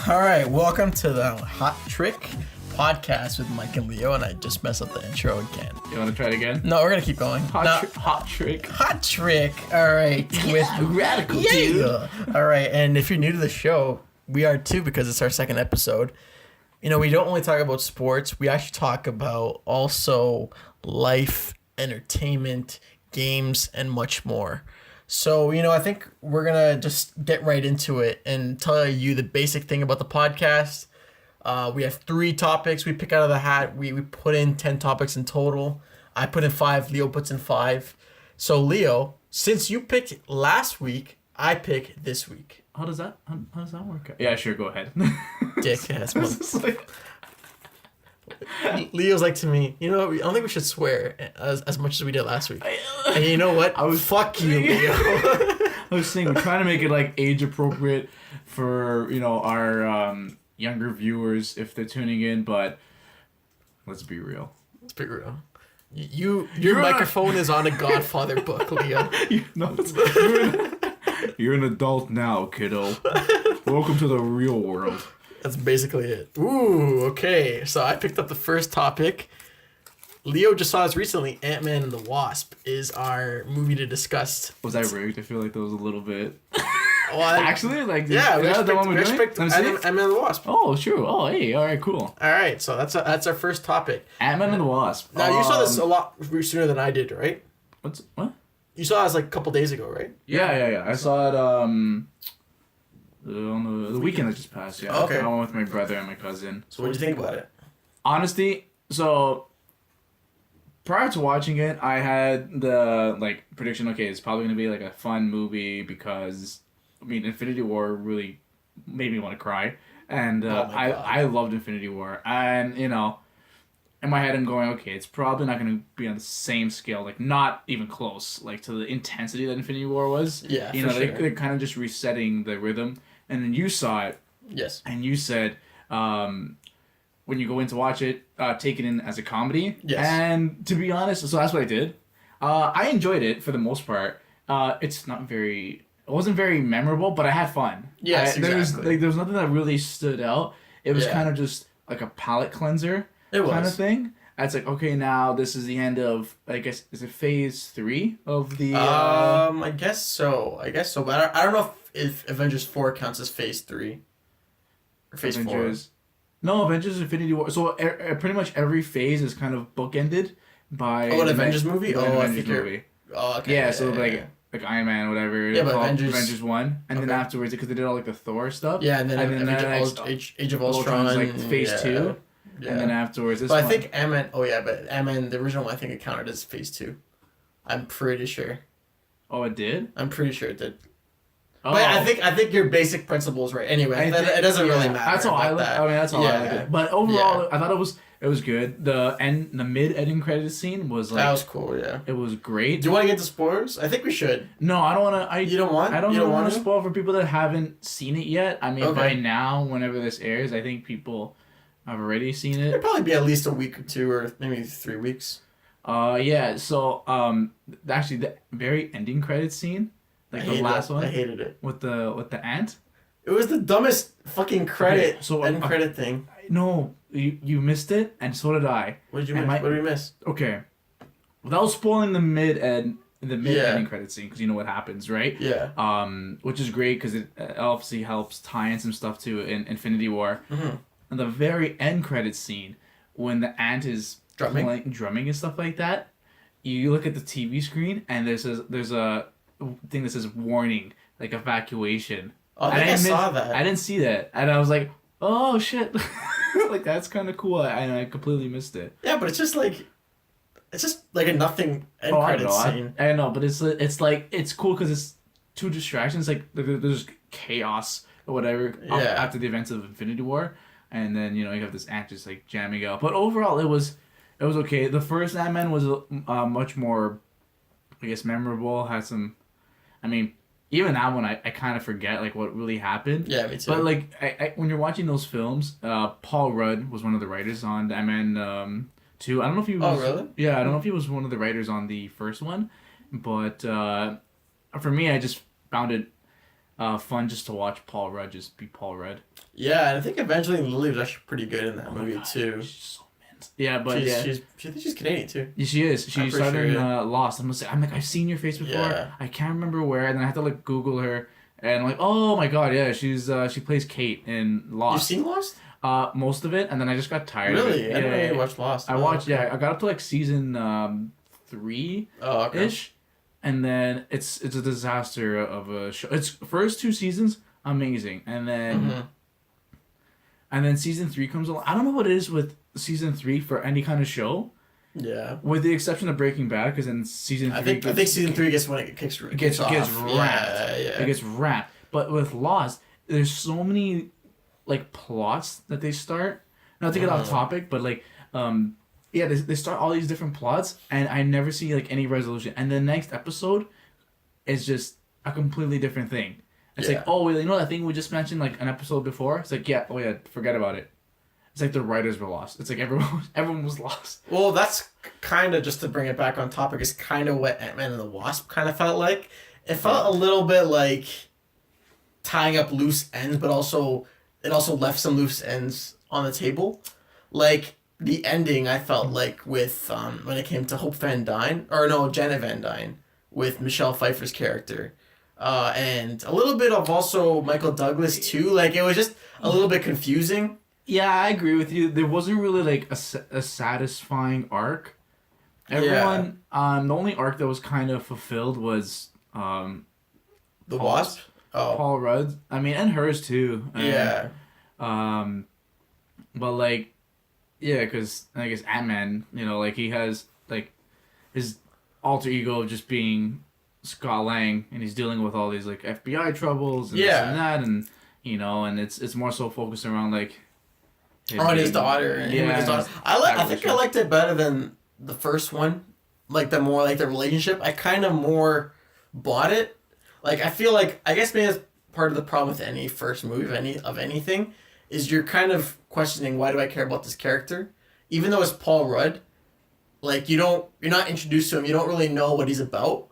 All right, welcome to the Hot Trick podcast with Mike and Leo, and I just messed up the intro again. You want to try it again? No, we're gonna keep going. Hot Trick. Hot Trick. All right. Yeah, radical, dude. All right, and if you're new to the show, we are too because it's our second episode. You know, we don't only talk about sports. We actually talk about also life, entertainment, games, and much more. So, you know, I think we're going to just get right into it and tell you the basic thing about the podcast. We have 3 topics we pick out of the hat. We put in 10 topics in total. I put in 5. Leo puts in 5. So, Leo, since you picked last week, I pick this week. How does that work out? Yeah, sure, go ahead. Dick. Leo's like to me, you know, I don't think we should swear as much as we did last week. And you know what? Fuck you, Leo. I was saying, we're trying to make it like age appropriate for, you know, our younger viewers if they're tuning in, but let's be real. Your microphone is on a Godfather book, Leo. You're an adult now, kiddo. Welcome to the real world. That's basically it. Ooh, okay. So I picked up the first topic. Leo just saw us recently. Ant-Man and the Wasp is our movie to discuss. Was that rigged? I feel like that was a little bit... Well, actually, like... Yeah, we the one we're doing? Ant-Man and the Wasp. Oh, sure. Oh, hey. All right, cool. All right, so that's our first topic. Ant-Man and the Wasp. Now, you saw this a lot sooner than I did, right? What? You saw us like a couple days ago, right? Yeah. I saw it on the weekend that just passed, yeah. Okay. I went with my brother and my cousin. So what did you think about it? Honestly, so prior to watching it, I had the prediction, okay, it's probably going to be like a fun movie because, I mean, Infinity War really made me want to cry. And I loved Infinity War. And, you know, in my head I'm going, okay, it's probably not going to be on the same scale, like not even close, like to the intensity that Infinity War was. Yeah, you know, they're kind of just resetting the rhythm. And then you saw it. Yes. And you said, when you go in to watch it, take it in as a comedy. Yes. And to be honest, so that's what I did. I enjoyed it for the most part. It wasn't very memorable, but I had fun. Yes, exactly. There was nothing that really stood out. It was kind of just like a palate cleanser kind of thing. It's like, okay, now this is the end of, I guess, is it phase 3 of the... I guess so. But I don't know if Avengers 4 counts as phase 3. Or phase 4. No, Avengers Infinity War. So pretty much every phase is kind of bookended by... Oh, an Avengers movie? I think movie. Oh, okay. Yeah, so like Iron Man, whatever. Yeah, but Avengers 1. And then afterwards, because they did all like the Thor stuff. Yeah, and then Age of Ultron. Like phase 2. Yeah. And then afterwards, I think Ant-Man... Oh, yeah, but Ant-Man, the original one, I think it counted as phase 2. I'm pretty sure. Oh, it did? I'm pretty sure it did. Oh. But I think your basic principle is right. Anyway, it doesn't really matter. That's all I like. I mean, that's all I like. But overall, I thought it was good. The mid-ending credits scene was like... That was cool, yeah. It was great. Do you want to get to spoilers? I think we should. No, I don't want to... You don't want? I don't want to spoil for people that haven't seen it yet. I mean, by now, whenever this airs, I think people have already seen it. It'd probably be at least a week or 2 or maybe 3 weeks. Yeah, so, actually, the very ending credits scene... Like the last one? I hated it. With the ant? It was the dumbest fucking credit thing. No, you missed it, and so did I. What did you miss? What did we miss? Okay. Without spoiling the mid-ending credit scene, because you know what happens, right? Yeah. Which is great, because it obviously helps tie in some stuff to Infinity War. Mm-hmm. And the very end credit scene, when the ant is drumming and stuff like that, you look at the TV screen, and there's a thing that says warning, like evacuation. Oh, I saw that. I didn't see that, and I was like, oh shit, like that's kind of cool. I completely missed it. Yeah, but it's just like a nothing end credit scene. I know, but it's like it's cool because it's 2 distractions. Like there's chaos or whatever after the events of Infinity War, and then you have this ant just like jamming out. But overall, it was okay. The first Ant-Man was much more, I guess, memorable. Had some. I mean, even that one, I kind of forget like what really happened. Yeah, me too. But like, I when you're watching those films, Paul Rudd was one of the writers on Ant-Man 2. I don't know if he was. Oh really? Yeah, I don't know if he was one of the writers on the first one, but for me, I just found it fun just to watch Paul Rudd just be Paul Rudd. Yeah, and I think Evangeline Lilly was actually pretty good in that movie too. She's so mint. Yeah, but yeah, I think she's Canadian too. Yeah, she is. She started in Lost. I'm like, I've seen your face before. Yeah. I can't remember where, and then I had to like Google her, and I'm like, oh my god, yeah, she plays Kate in Lost. You've seen Lost? Most of it, and then I just got tired. Really? Of it. I didn't really watch Lost. I watched. Okay. Yeah, I got up to like season 3 ish, and then it's a disaster of a show. Its first 2 seasons amazing, and then season 3 comes along. I don't know what it is with season 3 for any kind of show. Yeah. With the exception of Breaking Bad, because in season 3... I think season 3 gets when it gets off. Gets wrapped. Yeah. It gets wrapped. But with Lost, there's so many like plots that they start. Not to get off topic, but like they start all these different plots, and I never see like any resolution. And the next episode is just a completely different thing. It's like, oh, you know that thing we just mentioned like an episode before? It's like, yeah, forget about it. It's like the writers were lost. It's like everyone was lost. Well, that's kind of, just to bring it back on topic, is kind of what Ant-Man and the Wasp kind of felt like. It felt a little bit like tying up loose ends, but it also left some loose ends on the table. Like the ending, I felt like with when it came to Janet Van Dyne with Michelle Pfeiffer's character. And a little bit of also Michael Douglas too. Like it was just a little bit confusing. Yeah, I agree with you. There wasn't really like a satisfying arc. Everyone, the only arc that was kind of fulfilled was the Wasp. Oh, Paul Rudd. I mean, and hers too. And, but like, yeah, because I guess Ant-Man, like he has like his alter ego of just being Scott Lang, and he's dealing with all these like FBI troubles and this and that, and and it's more so focused around like his daughter and him and his daughter. I think I liked it better than the first one. Like the more like the relationship, I kind of more bought it. Like I feel like, I guess maybe that's part of the problem with any first movie of anything, is you're kind of questioning, why do I care about this character, even though it's Paul Rudd. Like you're not introduced to him, you don't really know what he's about.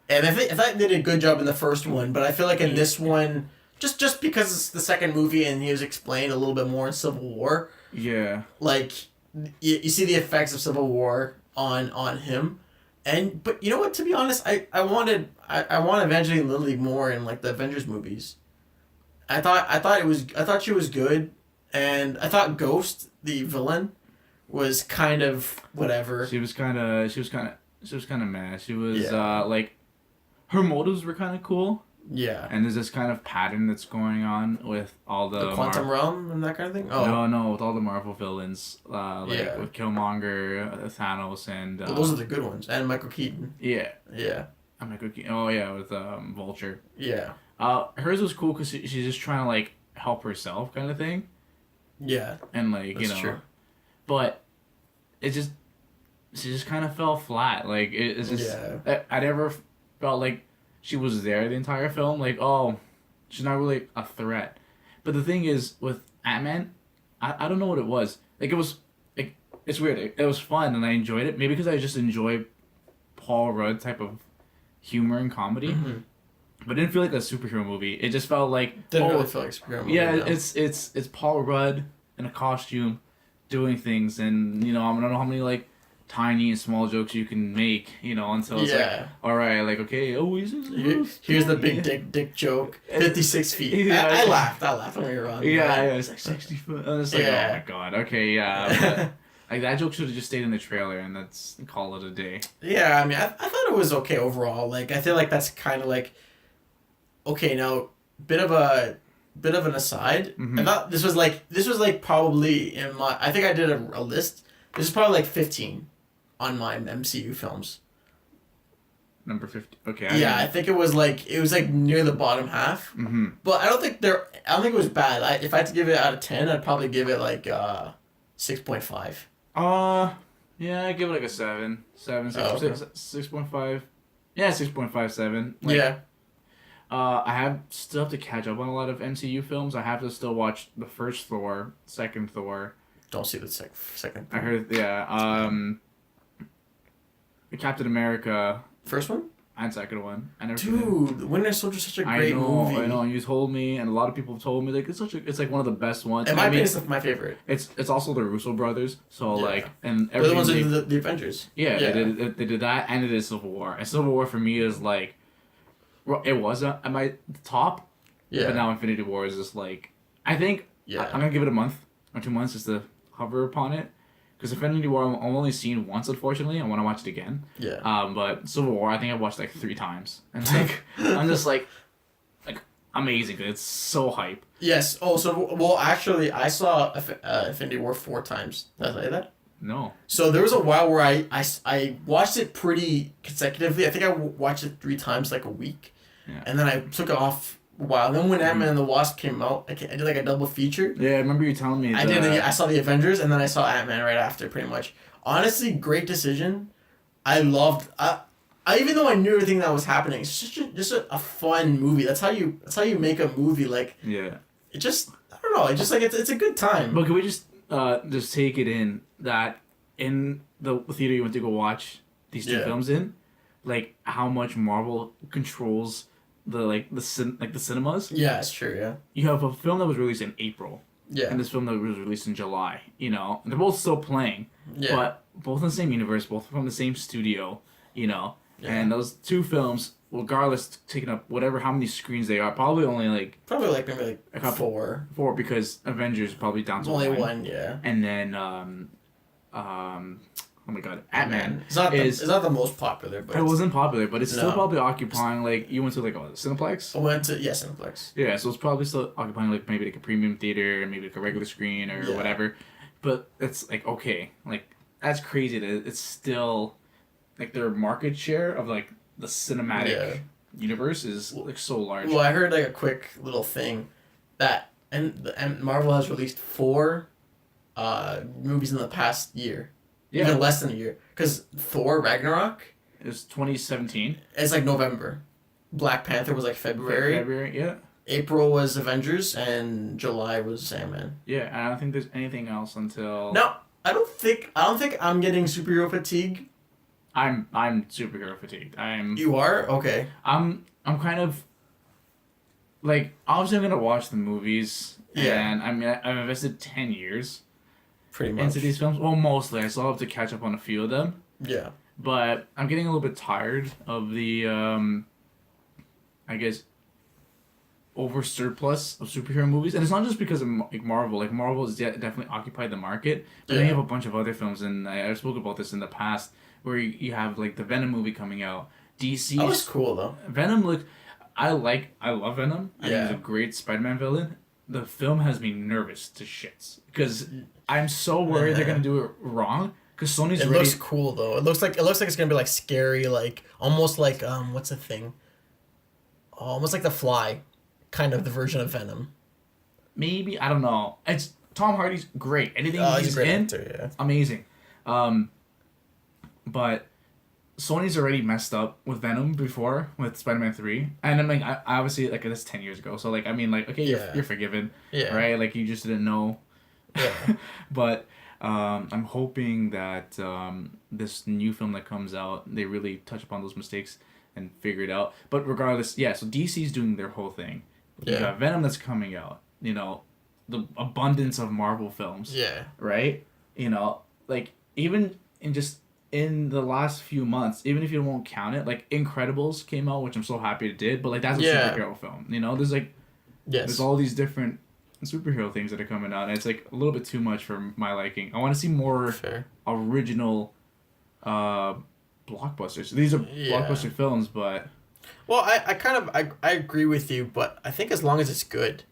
And I think they did a good job in the first one, but I feel like in this one, just because it's the second movie and he was explained a little bit more in Civil War. Yeah. Like you see the effects of Civil War on him, but you know what? To be honest, I want Evangeline Lilly more in like the Avengers movies. I thought she was good, and I thought Ghost, the villain, was kind of whatever. She was kind of mad. She was like, her motives were kind of cool. Yeah. And there's this kind of pattern that's going on with all the quantum realm and that kind of thing. Oh no, with all the Marvel villains, with Killmonger, Thanos, and well, those are the good ones, and Michael Keaton. Yeah. Yeah. And Michael Keaton. Oh yeah, with Vulture. Yeah. Hers was cool because she's just trying to like help herself, kind of thing. Yeah. And like that's true. But she just kind of fell flat. Like it's just I never felt like she was there the entire film. Like, oh, she's not really a threat. But the thing is, with Ant-Man, I don't know what it was. Like, it was... Like, it's weird. It was fun, and I enjoyed it. Maybe because I just enjoy Paul Rudd type of humor and comedy. Mm-hmm. But it didn't feel like a superhero movie. It just felt like... Didn't really feel like a superhero movie. Yeah, no. It's Paul Rudd in a costume doing things. And, I don't know how many, like, tiny and small jokes you can make, until it's like, all right, like, okay, here's the big dick joke, 56 feet. I laughed when we were on. Yeah, it's like 60 foot. And it's like, oh my god, okay, yeah. Like, that joke should have just stayed in the trailer, and that's call it a day. Yeah, I mean, I thought it was okay overall. Like, I feel like that's kind of like, okay, now, bit of an aside. Mm-hmm. I thought this was like probably I think I did a list. This is probably like 15 on my MCU films. Number 50. Okay. I think it was like near the bottom half. Mm-hmm. But I don't think it was bad. If I had to give it out of 10, I'd probably give it like 6.5. Yeah, I'd give it like a 7. 6.5. Yeah, 6.5, 7. Like, yeah. I still have to catch up on a lot of MCU films. I have to still watch the first Thor, second Thor. Don't see the second. I heard, Captain America. First one? and second one. I never Dude, The Winter Soldier is such a great movie. I know. You told me, and a lot of people have told me like it's like one of the best ones. In my opinion, it's my favorite. It's also the Russo brothers, so like and they're the ones who did the Avengers. Yeah, they did that, and it is Civil War. And Civil War for me is like, it was at my top. Yeah. But now Infinity War is just like, I think I'm gonna give it a month or 2 months just to hover upon it. Because Infinity War I've only seen once, unfortunately. I want to watch it again. Yeah. But Civil War, I think I've watched like 3 times. And like, I'm just like amazing. It's so hype. Yes. Oh, so, well, actually, I saw Infinity War 4 times. Did I say that? No. So there was a while where I watched it pretty consecutively. I think I watched it 3 times, like a week. Yeah. And then I took it off a while. Then when Ant-Man and the Wasp came out, I did like a double feature. Yeah, I remember you telling me. I saw the Avengers and then I saw Ant-Man right after, pretty much. Honestly, great decision. I loved. I even though I knew everything that was happening, it's just a fun movie. That's how you make a movie. Like, yeah. It just, I don't know. It just like it's a good time. But can we just take it in that in the theater you went to go watch these 2 films in, like how much Marvel controls the cinemas. Yeah, it's true. Yeah. You have a film that was released in April. Yeah. And this film that was released in July. You know, and they're both still playing. Yeah. But both in the same universe, both from the same studio. You know, and those 2 films, regardless, taking up how many screnes they are, probably maybe like a couple, 4. 4 because Avengers probably down to only 1. Yeah. And then oh my god, Ant-Man it's not the most popular, but it wasn't popular, but it's still probably occupying, like, you went to like Cineplex? I went to Cineplex. Yeah, so it's probably still occupying like maybe like a premium theater and maybe like a regular screen or whatever. But it's like, okay, like that's crazy that it's still like their market share of like the cinematic universe is like so large. Well, I heard like a quick little thing that and Marvel has released 4 movies in the past year. Yeah. Even less than a year. Because Thor Ragnarok is 2017. It's like November. Black Panther was like February. February, yeah. April was Avengers, and July was Sandman. Yeah, and I don't think there's anything else until. No, I don't think I'm getting superhero fatigue. I'm superhero fatigued. You are? Okay. I'm kind of. Like, obviously, I'm gonna watch the movies. Yeah. And I've invested 10 years. Pretty much. Into these films. Well, mostly. I still have to catch up on a few of them. Yeah. But I'm getting a little bit tired of the, I guess, over surplus of superhero movies. And it's not just because of like Marvel. Like, Marvel has definitely occupied the market. But then you have a bunch of other films, and I've spoken about this in the past, where you have like the Venom movie coming out. DC. That was cool, though. Venom I love Venom. I think he's a great Spider-Man villain. The film has me nervous to shits because I'm so worried they're gonna do it wrong. Because Sony's. It looks cool though. It looks like it's gonna be like scary, like almost like what's the thing? Almost like The Fly, kind of the version of Venom. Maybe, I don't know. It's Tom Hardy's great. Anything he's in, actor, amazing. But Sony's already messed up with Venom before with Spider-Man 3, and I'm like, I obviously like that's 10 years ago, so like I mean like okay, you're forgiven, right? Like you just didn't know, but I'm hoping that this new film that comes out, they really touch upon those mistakes and figure it out. But regardless, so DC's doing their whole thing. You got Venom that's coming out. You know, the abundance of Marvel films. Yeah. Right. You know, like even in the last few months, even if you won't count it, like Incredibles came out, which I'm so happy it did, but like that's a superhero film. You know, there's like there's all these different superhero things that are coming out, and it's like a little bit too much for my liking. I want to see more original blockbusters. These are blockbuster films, but well, I agree with you, but I think as long as it's good,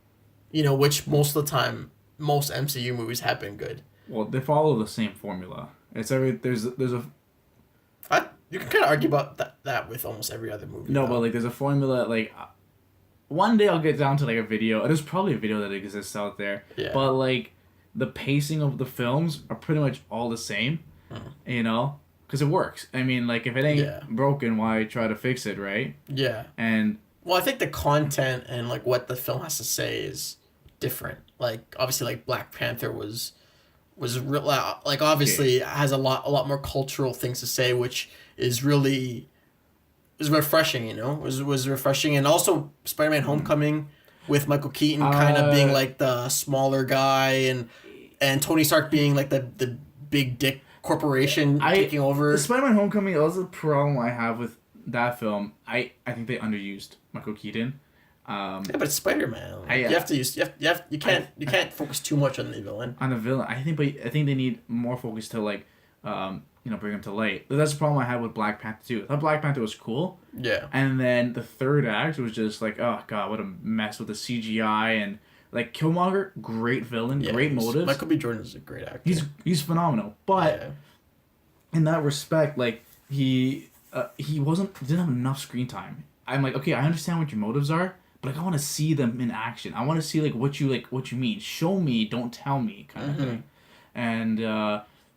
you know, which most of the time most MCU movies have been good. Well, they follow the same formula. It's there's a. You can kind of argue about that with almost every other movie. No, but like there's a formula. Like, one day I'll get down to like a video. There's probably a video that exists out there. Yeah. But like, the pacing of the films are pretty much all the same. You know, because it works. I mean, like if it ain't broken, why try to fix it, right? Yeah. And well, I think the content and like what the film has to say is different. Like obviously, like Black Panther was real, like obviously has a lot more cultural things to say, which is really was refreshing, you know? Was refreshing, and also Spider-Man Homecoming with Michael Keaton kind of being like the smaller guy, and Tony Stark being like the big dick corporation taking over. Spider-Man Homecoming, that was the problem I have with that film. I think they underused Michael Keaton. Yeah, but it's Spider-Man. Like, you have to use you can't focus too much on the villain. On the villain, I think they need more focus to like, bring him to light. That's the problem I had with Black Panther 2. I thought Black Panther was cool. Yeah. And then the third act was just like, oh god, what a mess with the CGI, and like Killmonger, great villain, great motives. Michael B. Jordan is a great actor. He's phenomenal, but in that respect, like he didn't have enough screen time. I'm like, okay, I understand what your motives are, but like I want to see them in action. I want to see like what you mean. Show me, don't tell me, kind of thing. And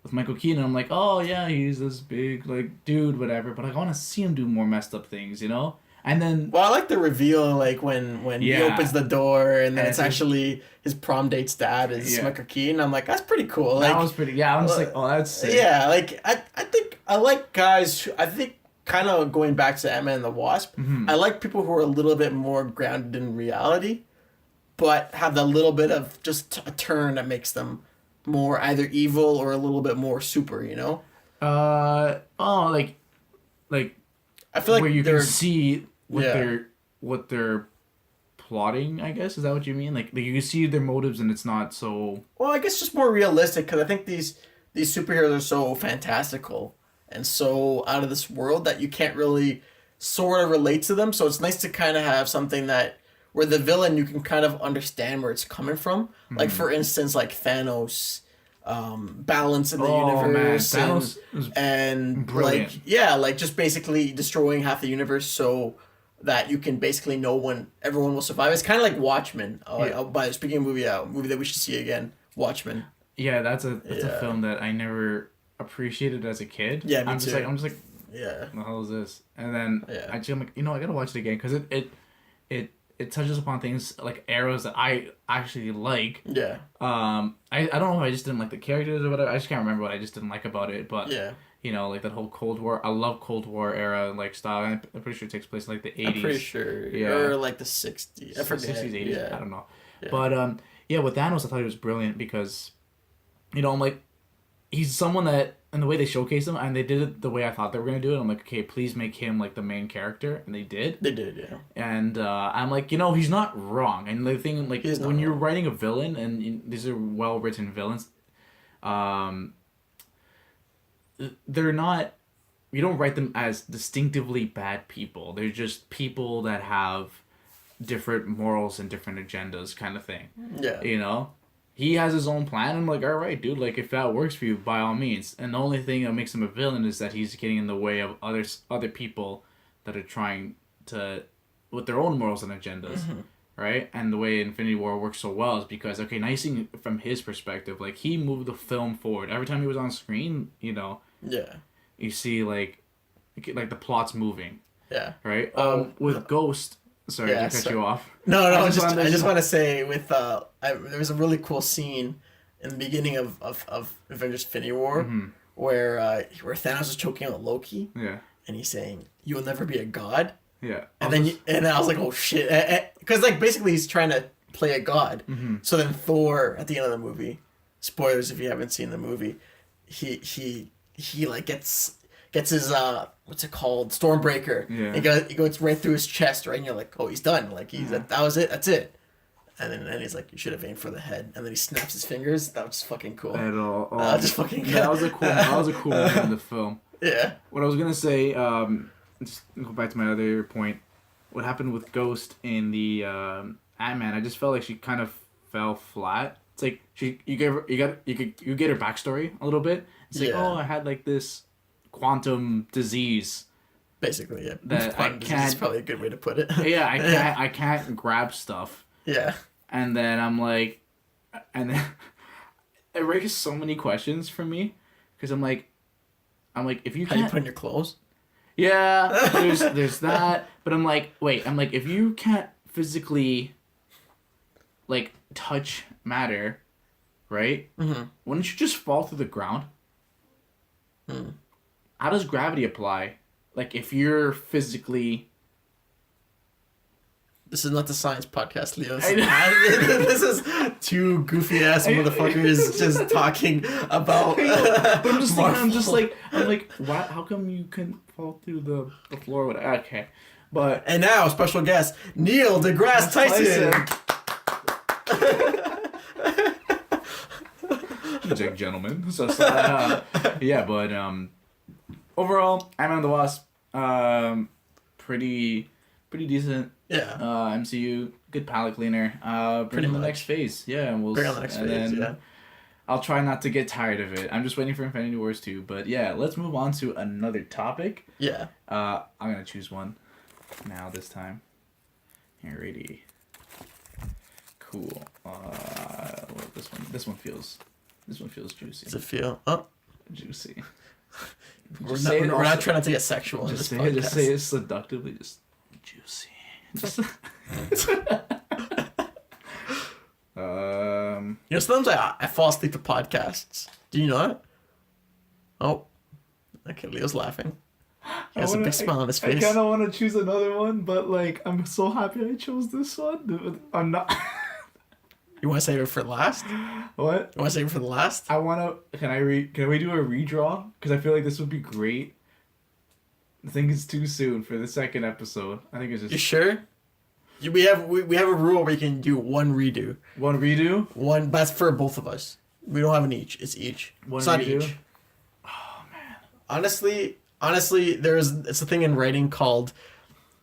with Michael Keaton, I'm like, oh yeah, he's this big like dude, whatever. But like, I want to see him do more messed up things, you know. And then, well, I like the reveal, like when he opens the door and then it's actually his prom date's dad is Michael Keaton. I'm like, that's pretty cool. Like, that was pretty. Yeah, I'm just like, oh, that's sick. Yeah, like I think I like guys who, I think, kind of going back to Ant-Man and the Wasp, I like people who are a little bit more grounded in reality, but have that little bit of just a turn that makes them more either evil or a little bit more super, you know? Like I feel like where you can see what they're plotting, I guess. Is that what you mean? Like you can see their motives and it's not so... Well, I guess just more realistic, because I think these superheroes are so fantastical and so out of this world that you can't really sort of relate to them. So it's nice to kind of have something that where the villain, you can kind of understand where it's coming from. Like, for instance, like Thanos, balance in the universe, Thanos and brilliant. like just basically destroying half the universe so that you can basically know when everyone will survive. It's kind of like Watchmen. Speaking of movie that we should see again, Watchmen. Yeah, that's a film that I never appreciated as a kid. Yeah, I'm just like, yeah, what the hell is this? And then I'm like, I gotta watch it again because it touches upon things like eras that I actually like. Yeah. I don't know if I just didn't like the characters or whatever. I just can't remember what I just didn't like about it. But like that whole Cold War. I love Cold War era like style. I'm pretty sure it takes place in like the 80s. I'm pretty sure. Yeah. Or like the 60s. I forget. 60s, 80s. Yeah. I don't know. Yeah. But with Thanos, I thought he was brilliant because, I'm like, he's someone that, and the way they showcased him, and they did it the way I thought they were going to do it, I'm like, okay, please make him, like, the main character, and they did. They did, yeah. And I'm like, he's not wrong. And the thing, like, when you're writing a villain, and these are well-written villains, they're not, you don't write them as distinctively bad people. They're just people that have different morals and different agendas kind of thing. Yeah. He has his own plan. I'm like, all right, dude, like, if that works for you, by all means. And the only thing that makes him a villain is that he's getting in the way of other people that are trying to, with their own morals and agendas, right? And the way Infinity War works so well is because, okay, now you see from his perspective, like, he moved the film forward. Every time he was on screen, you see, like the plot's moving. Yeah. Right? With Ghost... Sorry, did I cut you off? No, I just want to say with there was a really cool scene in the beginning of Avengers Infinity War where Thanos is choking out Loki. Yeah. And he's saying, "You'll never be a god." Yeah. And then I was like, "Oh shit!" Because like basically he's trying to play a god. So then Thor at the end of the movie, spoilers if you haven't seen the movie, he like gets his what's it called, Stormbreaker. Yeah. He goes right through his chest, right, and you're like, oh, he's done. Like that was it. That's it. And then he's like, you should have aimed for the head. And then he snaps his fingers. That was fucking cool. At all. That was fucking. That was a cool moment in the film. Yeah. What I was gonna say, just go back to my other point. What happened with Ghost in the Ant-Man? I just felt like she kind of fell flat. It's like you get her backstory a little bit. It's like, I had like this quantum disease. Basically, yeah. That quantum disease is probably a good way to put it. Yeah, I can't grab stuff. Yeah. And then I'm like, it raises so many questions for me because I'm like, if you can't... How you put in your clothes? Yeah, there's that. But I'm like, if you can't physically, like, touch matter, right? Wouldn't you just fall through the ground? How does gravity apply like if you're physically. This is not the science podcast, Leo. I know. This is two goofy ass motherfuckers just talking about. But I'm just thinking, I'm like, why? How come you couldn't fall through the floor with? Okay, but and now special guest Neil deGrasse Tyson. Gentlemen. So yeah, but overall, Ant-Man and the Wasp, pretty decent. Yeah. MCU, good palate cleaner. Bring on the next phase. Yeah, and we'll bring on the next phase. Yeah. I'll try not to get tired of it. I'm just waiting for Infinity Wars 2. But yeah, let's move on to another topic. Yeah. I'm gonna choose one now this time. Here, ready. Cool. This one feels juicy. Does it feel? Oh. Juicy. We're not trying to get sexual in this podcast. Just say it seductively. Just juicy. You know, sometimes I fall asleep to podcasts. Do you know that? Oh. Okay, Leo's laughing. He has a big smile on his face. I kind of want to choose another one, but like I'm so happy I chose this one. I'm not. You want to save it for last? What? You want to save it for the last? I want to. Can we do a redraw? Because I feel like this would be great. I think it's too soon for the second episode. I think it's just. You sure? We have a rule where you can do one redo. One redo? One. That's for both of us. We don't have an each. It's each. One it's not redo? each. Oh man. Honestly, it's a thing in writing called.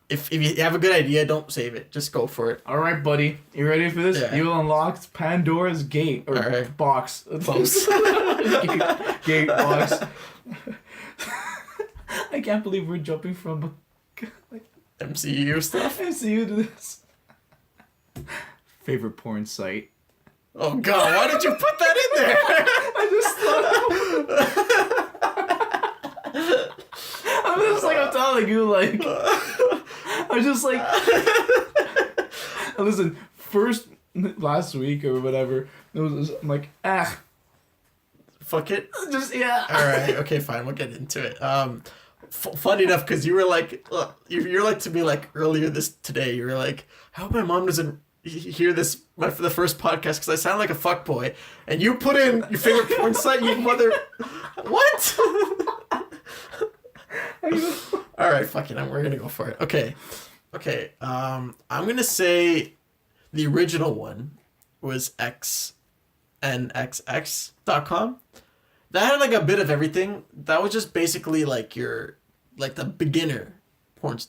If you have a good idea, don't save it. Just go for it. All right, buddy. You ready for this? Yeah. You unlocked Pandora's gate or box. Close. Gate box. I can't believe we're jumping from like MCU stuff. MCU to this. Favorite porn site. Oh God! Why did you put that in there? I'm telling you, like. I just like. Listen, last week or whatever, I'm like, fuck it. Just yeah. All right. Okay. Fine. We'll get into it. Funny enough, because you were like, look, you're like to me like earlier today. You were like, I hope my mom doesn't hear this for the first podcast because I sound like a fuckboy, and you put in your favorite porn site. You mother. What? All right. Fuck it. We're gonna go for it. Okay. I'm gonna say the original one was xnxx.com. That had like a bit of everything. That was just basically like the beginner porn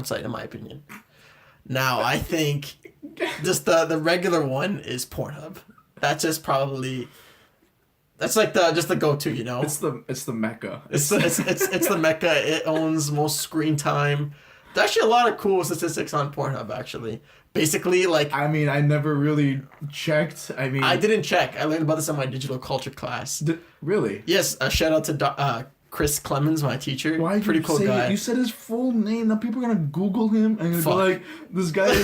site in my opinion. Now I think just the regular one is Pornhub. That's just probably that's like the go-to, you know. It's the mecca. It's the mecca. It owns most screen time. There's actually a lot of cool statistics on Pornhub actually. Basically, like I mean, I never really checked. I mean, I didn't check. I learned about this in my digital culture class. Really? Yes. A shout out to Chris Clemens, my teacher. Why pretty cool guy. You said his full name. Now people are gonna Google him and gonna be like, this guy.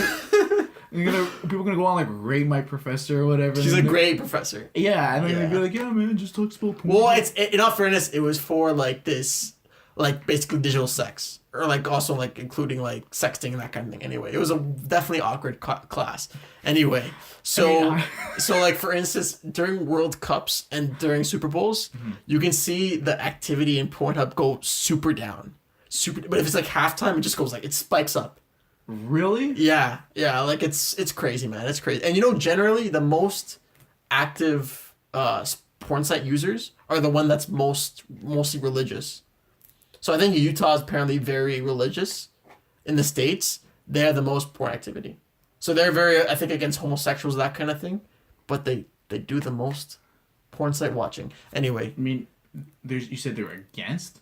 People are gonna go on like rate my professor or whatever. She's a great professor. Yeah, and they're gonna be like, yeah, man, just talks about porn. Well, in all fairness, it was for like this, like basically digital sex, or like also like including like sexting and that kind of thing. Anyway, it was a definitely awkward class. Anyway, so like for instance, during World Cups and during Super Bowls, you can see the activity in Pornhub go super down, but if it's like halftime, it just goes like it spikes up. Really? Yeah, like it's crazy, man. It's crazy. And you know, generally the most active porn site users are the one that's mostly religious. So I think Utah is apparently very religious. In the States, they have the most porn activity. So they're very, I think, against homosexuals, that kind of thing. But they do the most porn site watching. Anyway. I mean, you said they were against?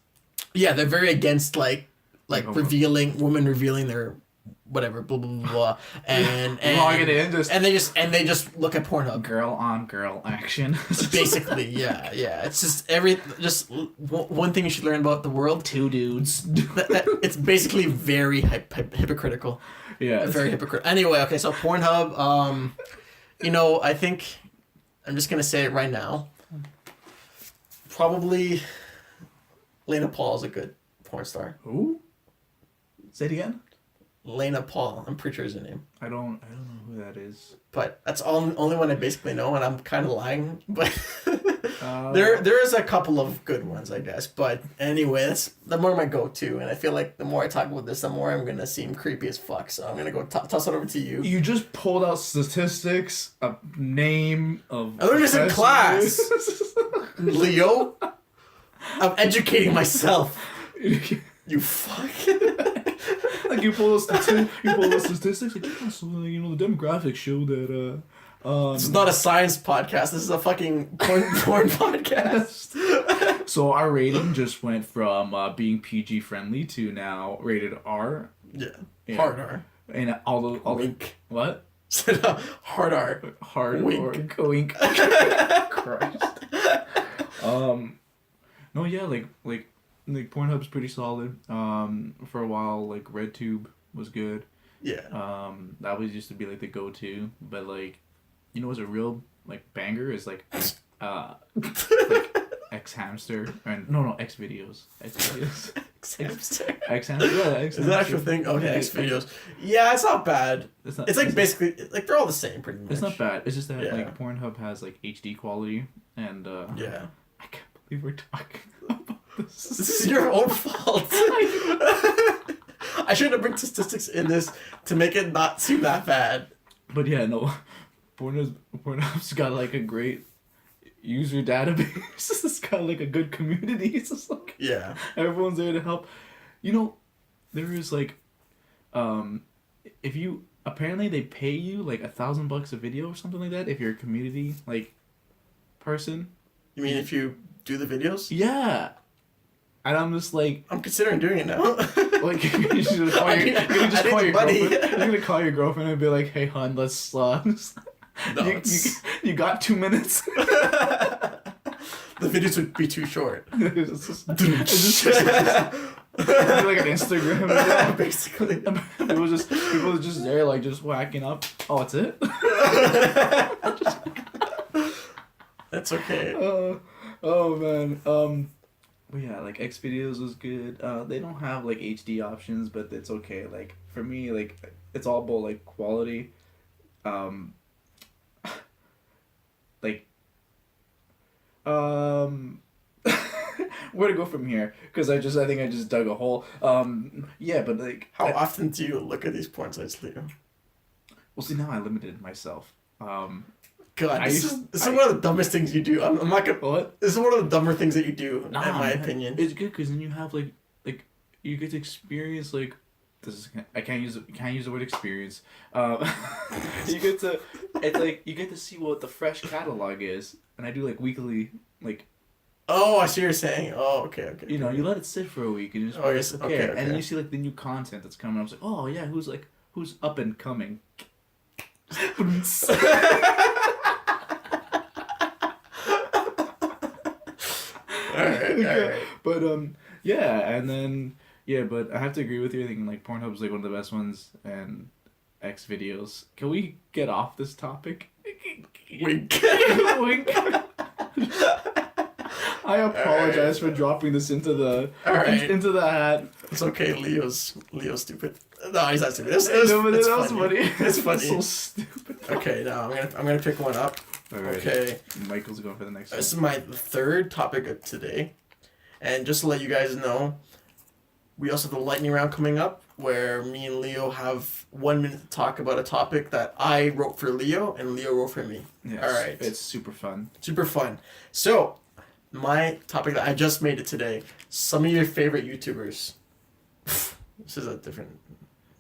Yeah, they're very against like women revealing their whatever, blah blah blah, blah. and log it in, and they just look at Pornhub. Girl on girl action. Basically, yeah. It's just one thing you should learn about the world. Two dudes. It's basically very hypocritical. Yeah, very hypocritical. Anyway, okay, so Pornhub. You know, I think I'm just gonna say it right now. Probably, Lena Paul is a good porn star. Who? Say it again. Lena Paul, I'm pretty sure is her name. I don't know who that is. But that's only one I basically know, and I'm kind of lying. But there is a couple of good ones, I guess. But anyway, that's the more my go-to, and I feel like the more I talk about this, the more I'm gonna seem creepy as fuck. So I'm gonna go toss it over to you. You just pulled out statistics, a name of. I learned this in class. Leo, I'm educating myself. You fuck. Like you pull those statistics. Like, yeah, so the demographics show that. This is not a science podcast. This is a fucking porn podcast. So our rating just went from being PG friendly to now rated R. Yeah. Hard R. And all wink. What? Hard R. Hard wink. Wink. Christ. No, yeah, like Pornhub's pretty solid. For a while, like RedTube was good. Yeah. That was used to be like the go-to, but like, what's a real like banger is like, like X Hamster and no X videos. X Hamster. X Hamster. Yeah, X Is that actual thing? Okay, X videos. Yeah, it's not bad. It's like basically like they're all the same pretty much. It's not bad. It's just that like Pornhub has like HD quality and yeah. I can't believe we're talking about this. This is your own fault. I shouldn't bring statistics in this to make it not seem that bad. But yeah, no. Pornhub's got like a great user database. It's got like a good community. It's just like everyone's there to help. There is like if you apparently they pay you like $1,000 a video or something like that if you're a community like person. You mean if you do the videos? Yeah. And I'm just like... I'm considering doing it now. Like, you should just call your girlfriend. You're going to call your girlfriend and be like, hey, hon, let's... you got 2 minutes? The videos would be too short. It's just like an Instagram video. Basically. People are just there, like, just whacking up. Oh, that's it? That's okay. Oh, man. But yeah, like X videos was good. They don't have like HD options, but it's okay. Like for me, like it's all about like quality. Like where to go from here? Because I think I just dug a hole. Yeah, but like how often do you look at these porn sites, Leo? Well, see, now I limited myself. God, this is one of the dumbest things you do. I'm not gonna. What? This is one of the dumber things that you do, in my opinion. It's good because then you have like you get to experience like I can't use the word experience. You get to see what the fresh catalog is, and I do like weekly like. Oh, I see what you're saying. Oh, okay. You you let it sit for a week and you just okay, and then you see like the new content that's coming up. It's like, oh yeah, who's up and coming. All right. But yeah, and then but I have to agree with you. I think like Pornhub's like one of the best ones, and X videos. Can we get off this topic? Wink. Wink. I apologize for dropping this into the into the hat. It's okay. Leo's stupid. No, he's not stupid. It's funny. It's funny. So stupid. Okay, now I'm gonna pick one up. Alright. Okay. Michael's going for the next one. This is my third topic of today, and just to let you guys know, we also have the lightning round coming up, where me and Leo have 1 minute to talk about a topic that I wrote for Leo and Leo wrote for me. Yes, all right. It's super fun. Super fun. So, my topic that I just made it today. Some of your favorite YouTubers. This is a different.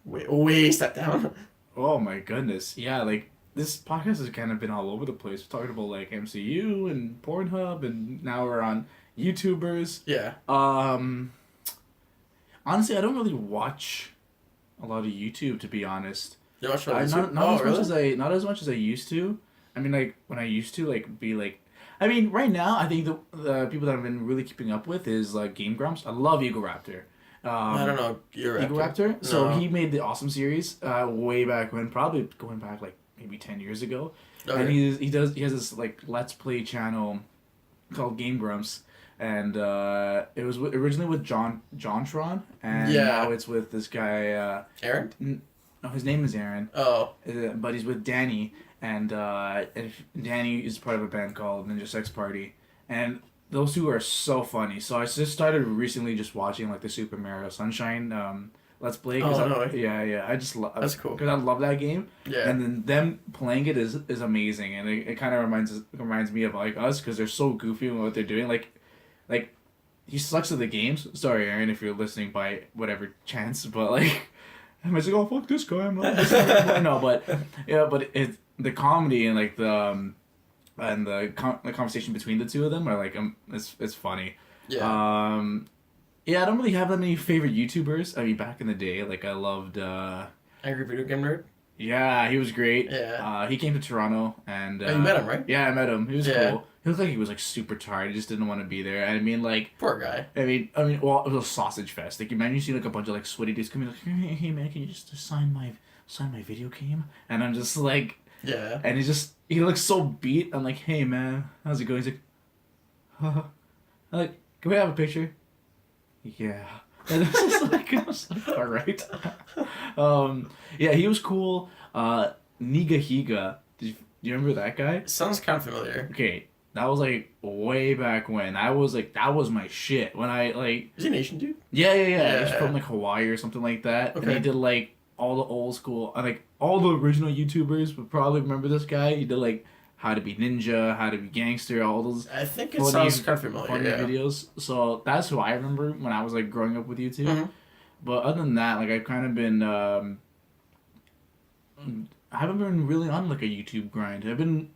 Wait, step down. Oh my goodness! Yeah, like this podcast has kind of been all over the place. We're talking about like MCU and Pornhub, and now we're on YouTubers. Yeah. Honestly, I don't really watch a lot of YouTube, to be honest. You watch not as much as I used to. I mean, like when I used to right now I think the people that I've been really keeping up with is like Game Grumps. I love Eagle Raptor. I don't know Eagle Raptor. No. So he made the awesome series way back when, probably going back like maybe 10 years ago. Okay. And he has this like Let's Play channel called Game Grumps. and it was originally with John Tron, and Yeah. now it's with this guy. Aaron? No, his name is Aaron. Oh. But he's with Danny, and Danny is part of a band called Ninja Sex Party, and those two are so funny. So I just started recently just watching like the Super Mario Sunshine Let's Play. Yeah, I just love. That's cool. Because I love that game. Yeah. And then them playing it is amazing, and it kind of reminds me of like us because they're so goofy in what they're doing. Like he sucks at the games. Sorry, Aaron, if you're listening by whatever chance, but like. I'm just like, oh fuck this guy, I'm not listening anymore. No, but yeah, but it's the comedy and like the the conversation between the two of them are like it's funny. Yeah. Yeah, I don't really have that many favorite YouTubers. I mean, back in the day, like I loved. Angry Video Game Nerd. Yeah, he was great. Yeah. He came to Toronto and. Oh, you met him, right? Yeah, I met him. He was Yeah. cool. He looked like he was like super tired. He just didn't want to be there. And I mean, like. Poor guy. I mean, well, it was a sausage fest. Like, imagine you see like a bunch of like sweaty dudes coming like, hey man, can you just sign my video game? And I'm just like, Yeah. and he looks so beat. I'm like, hey man, how's it going? He's like, I'm like, can we have a picture? Yeah. And I was like, all right. Yeah, he was cool. Nigahiga. Do you remember that guy? Sounds kind of familiar. Okay. That was like way back when. I was like, that was my shit. When I like. Is he an Asian dude? Yeah. He's from like Hawaii or something like that. Okay. And he did like all the old school, like all the original YouTubers would probably remember this guy. He did like How to Be Ninja, How to Be Gangster, all those. I think it sounds kind of familiar. Funny Yeah. videos. So that's who I remember when I was like growing up with YouTube. Mm-hmm. But other than that, like I've kind of been. I haven't been really on like a YouTube grind. I've been.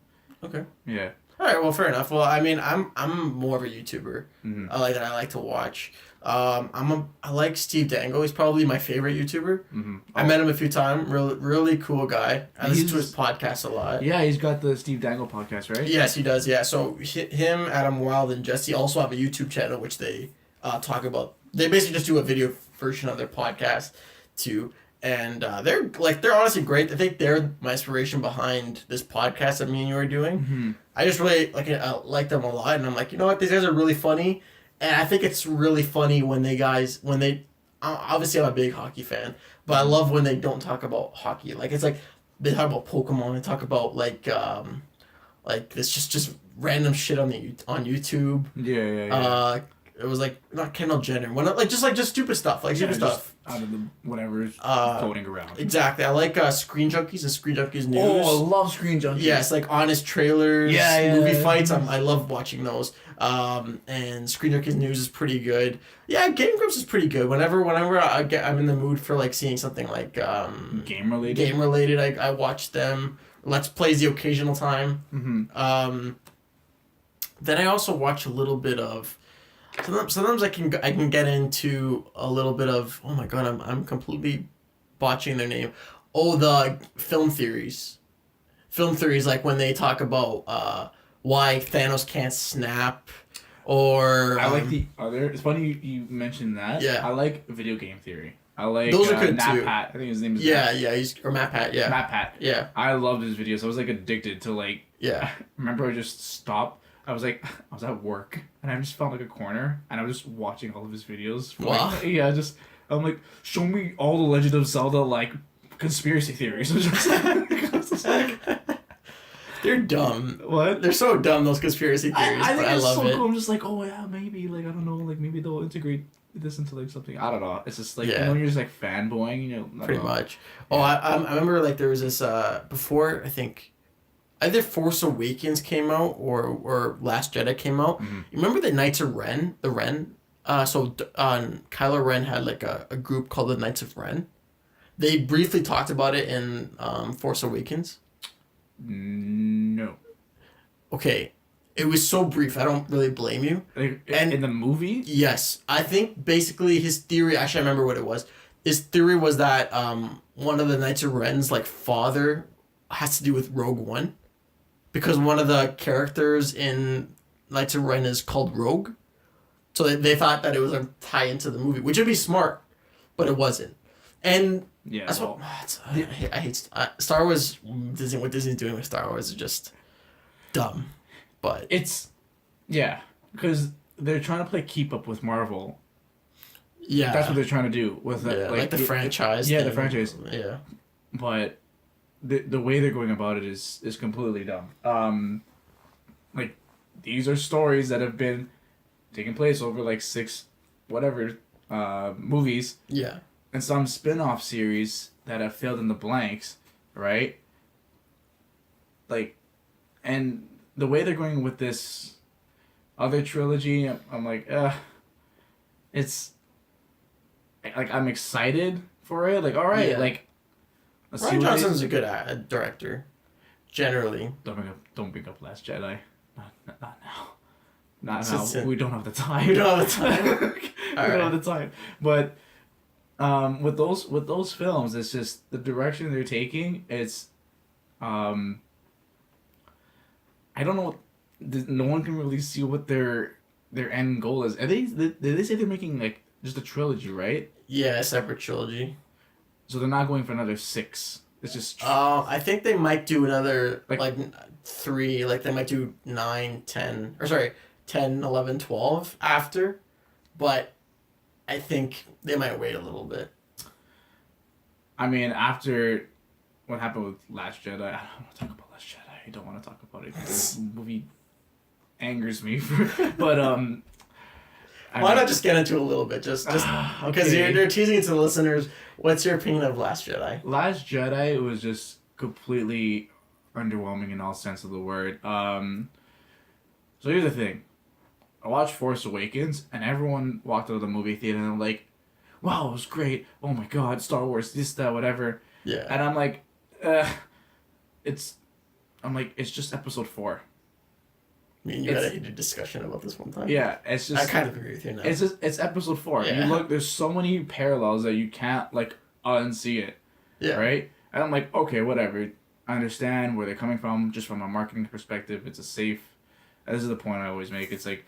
Okay. Yeah. All right. Well, fair enough. Well, I mean, I'm more of a YouTuber. Mm-hmm. I like to watch. I like Steve Dangle. He's probably my favorite YouTuber. Mm-hmm. I met him a few times. Really cool guy. I listen to He's- his podcast a lot. Yeah, he's got the Steve Dangle podcast, right? Yes, he does. Yeah. So him, Adam Wilde, and Jesse also have a YouTube channel which they talk about. They basically just do a video version of their podcast too, and they're honestly great. I think they're my inspiration behind this podcast that me and you are doing. Mm-hmm. I just really like them a lot, and I'm like, you know what, these guys are really funny, and I think it's really funny when they obviously I'm a big hockey fan, but I love when they don't talk about hockey. Like it's like they talk about Pokemon, they talk about like this just random shit on YouTube. Yeah. It was like not Kendall Jenner, just stupid stuff, stupid stuff. Out of the whatever's floating around. Exactly. I like Screen Junkies and Screen Junkies News. Oh, I love Screen Junkies. Yes, like honest trailers, movie fights. I love watching those. And Screen Junkies News is pretty good. Yeah, Game Grumps is pretty good. Whenever I'm in the mood for like seeing something like game related. I watch them. Let's Plays the occasional time. Mm-hmm. Then I also watch a little bit of. Sometimes I can get into a little bit of, oh my god, I'm completely botching their name. Oh, the film theories. Film theories, like when they talk about why Thanos can't snap, or I like the other. It's funny you mentioned that. Yeah. I like video game theory. I like those are good Nat too. Pat. I think his name is Matt Pat. Yeah, Matt Pat. Yeah, I loved his videos. I was like addicted to like. yeah. Remember, I just stopped. I was at work and I just found like a corner and I was just watching all of his videos. Wow. I'm like, show me all the Legend of Zelda like conspiracy theories. They're dumb. What? They're so dumb, those conspiracy theories. I think but it's I love so it. cool. I'm just like, oh yeah, maybe like I don't know, like maybe they'll integrate this into like something. I don't know. It's just like Yeah. when you're just like fanboying, I don't Pretty know. much. Oh, I remember like there was this before I think either Force Awakens came out or Last Jedi came out. Mm-hmm. You remember the Knights of Ren? The Ren? Kylo Ren had like a group called the Knights of Ren. They briefly talked about it in Force Awakens. No. Okay. It was so brief. I don't really blame you. Like, And- in the movie? Yes. I think basically his theory, actually I remember what it was. His theory was that one of the Knights of Ren's like father has to do with Rogue One. Because one of the characters in Knights of Ren is called Rogue. So they thought that it was a tie into the movie, which would be smart, but it wasn't. And Yeah. that's well, I hate Star Wars. What Disney's doing with Star Wars is just dumb. But it's, yeah, because they're trying to play keep up with Marvel. Yeah, That's what they're trying to do with like the franchise. Yeah, thing. the franchise. Yeah, But the way they're going about it is completely dumb. Like these are stories that have been taking place over like 6 whatever movies. Yeah. And some spin-off series that have filled in the blanks, right? Like, and the way they're going with this other trilogy, I'm like, it's like I'm excited for it. Like, all right, Yeah. like, let's Rian Johnson's a good director, generally. Don't bring up Last Jedi. Not now. Not It's now. We don't have the time. We don't have the time. We don't have the time. But with those films, it's just the direction they're taking. It's I don't know. No one can really see what their end goal is. Did they say they're making like just a trilogy, right? Yeah, a separate trilogy. So they're not going for another 6. It's just. I think they might do another like 3. Like they might do 9, 10, or sorry, 10, 11, 12 after, but I think they might wait a little bit. I mean, after what happened with Last Jedi, I don't want to talk about Last Jedi. I don't want to talk about it. This movie angers me. But why not just get into it a little bit? Just because you're teasing it to the listeners. What's your opinion of Last Jedi? Last Jedi was just completely underwhelming in all sense of the word. So here's the thing. I watched Force Awakens, and everyone walked out of the movie theater and they're like, wow, it was great. Oh my god, Star Wars, this, that, whatever. Yeah. And I'm like, it's just episode 4. I mean, you had a discussion about this one time. Yeah, it's just. I kind of agree with you now. It's episode 4. Yeah. You look, there's so many parallels that you can't like unsee it. Yeah. Right. And I'm like, okay, whatever. I understand where they're coming from. Just from a marketing perspective, it's a safe. This is the point I always make. It's like,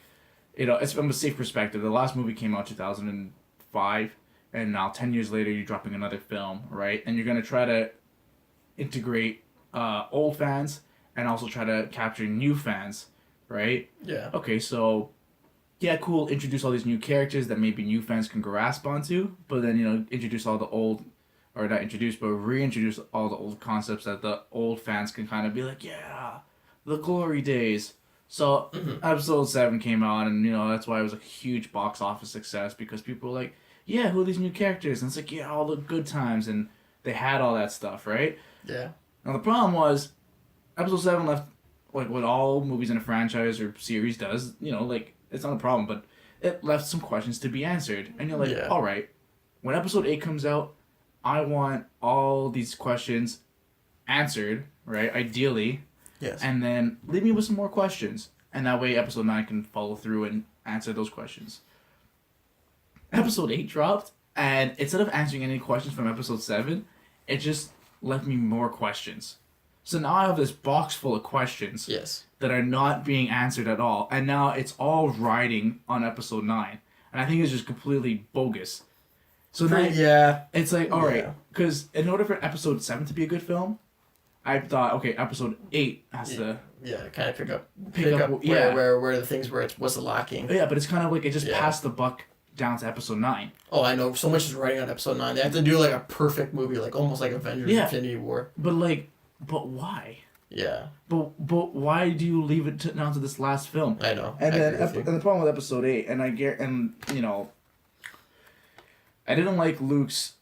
it's from a safe perspective. The last movie came out 2005, and now 10 years later, you're dropping another film, right? And you're gonna try to integrate old fans and also try to capture new fans. Right? Yeah. Okay, so yeah, cool. Introduce all these new characters that maybe new fans can grasp onto, but then introduce all the old, or not introduce, but reintroduce all the old concepts that the old fans can kind of be like, yeah, the glory days. So episode 7 came out, and that's why it was a huge box office success because people were like, yeah, who are these new characters? And it's like, yeah, all the good times, and they had all that stuff, right? Yeah. Now the problem was, episode 7 left. Like what all movies in a franchise or series does, it's not a problem, but it left some questions to be answered. And you're like, all right, when episode 8 comes out, I want all these questions answered, right? Ideally. Yes. And then leave me with some more questions. And that way episode 9 can follow through and answer those questions. Episode 8 dropped, and instead of answering any questions from episode 7, it just left me more questions. So now I have this box full of questions that are not being answered at all. And now it's all riding on episode 9. And I think it's just completely bogus. So now it's like, all right, because in order for episode 7 to be a good film, I thought, okay, episode 8 has to... Yeah, kind of pick up where the things where it was lacking. Yeah, but it's kind of like it just passed the buck down to episode 9. Oh, I know. So much is riding on episode 9. They have to do like a perfect movie, like almost like Avengers Infinity War. But why? Yeah. But why do you leave it down to this last film? I know. And then and the problem with episode 8, and I didn't like Luke's.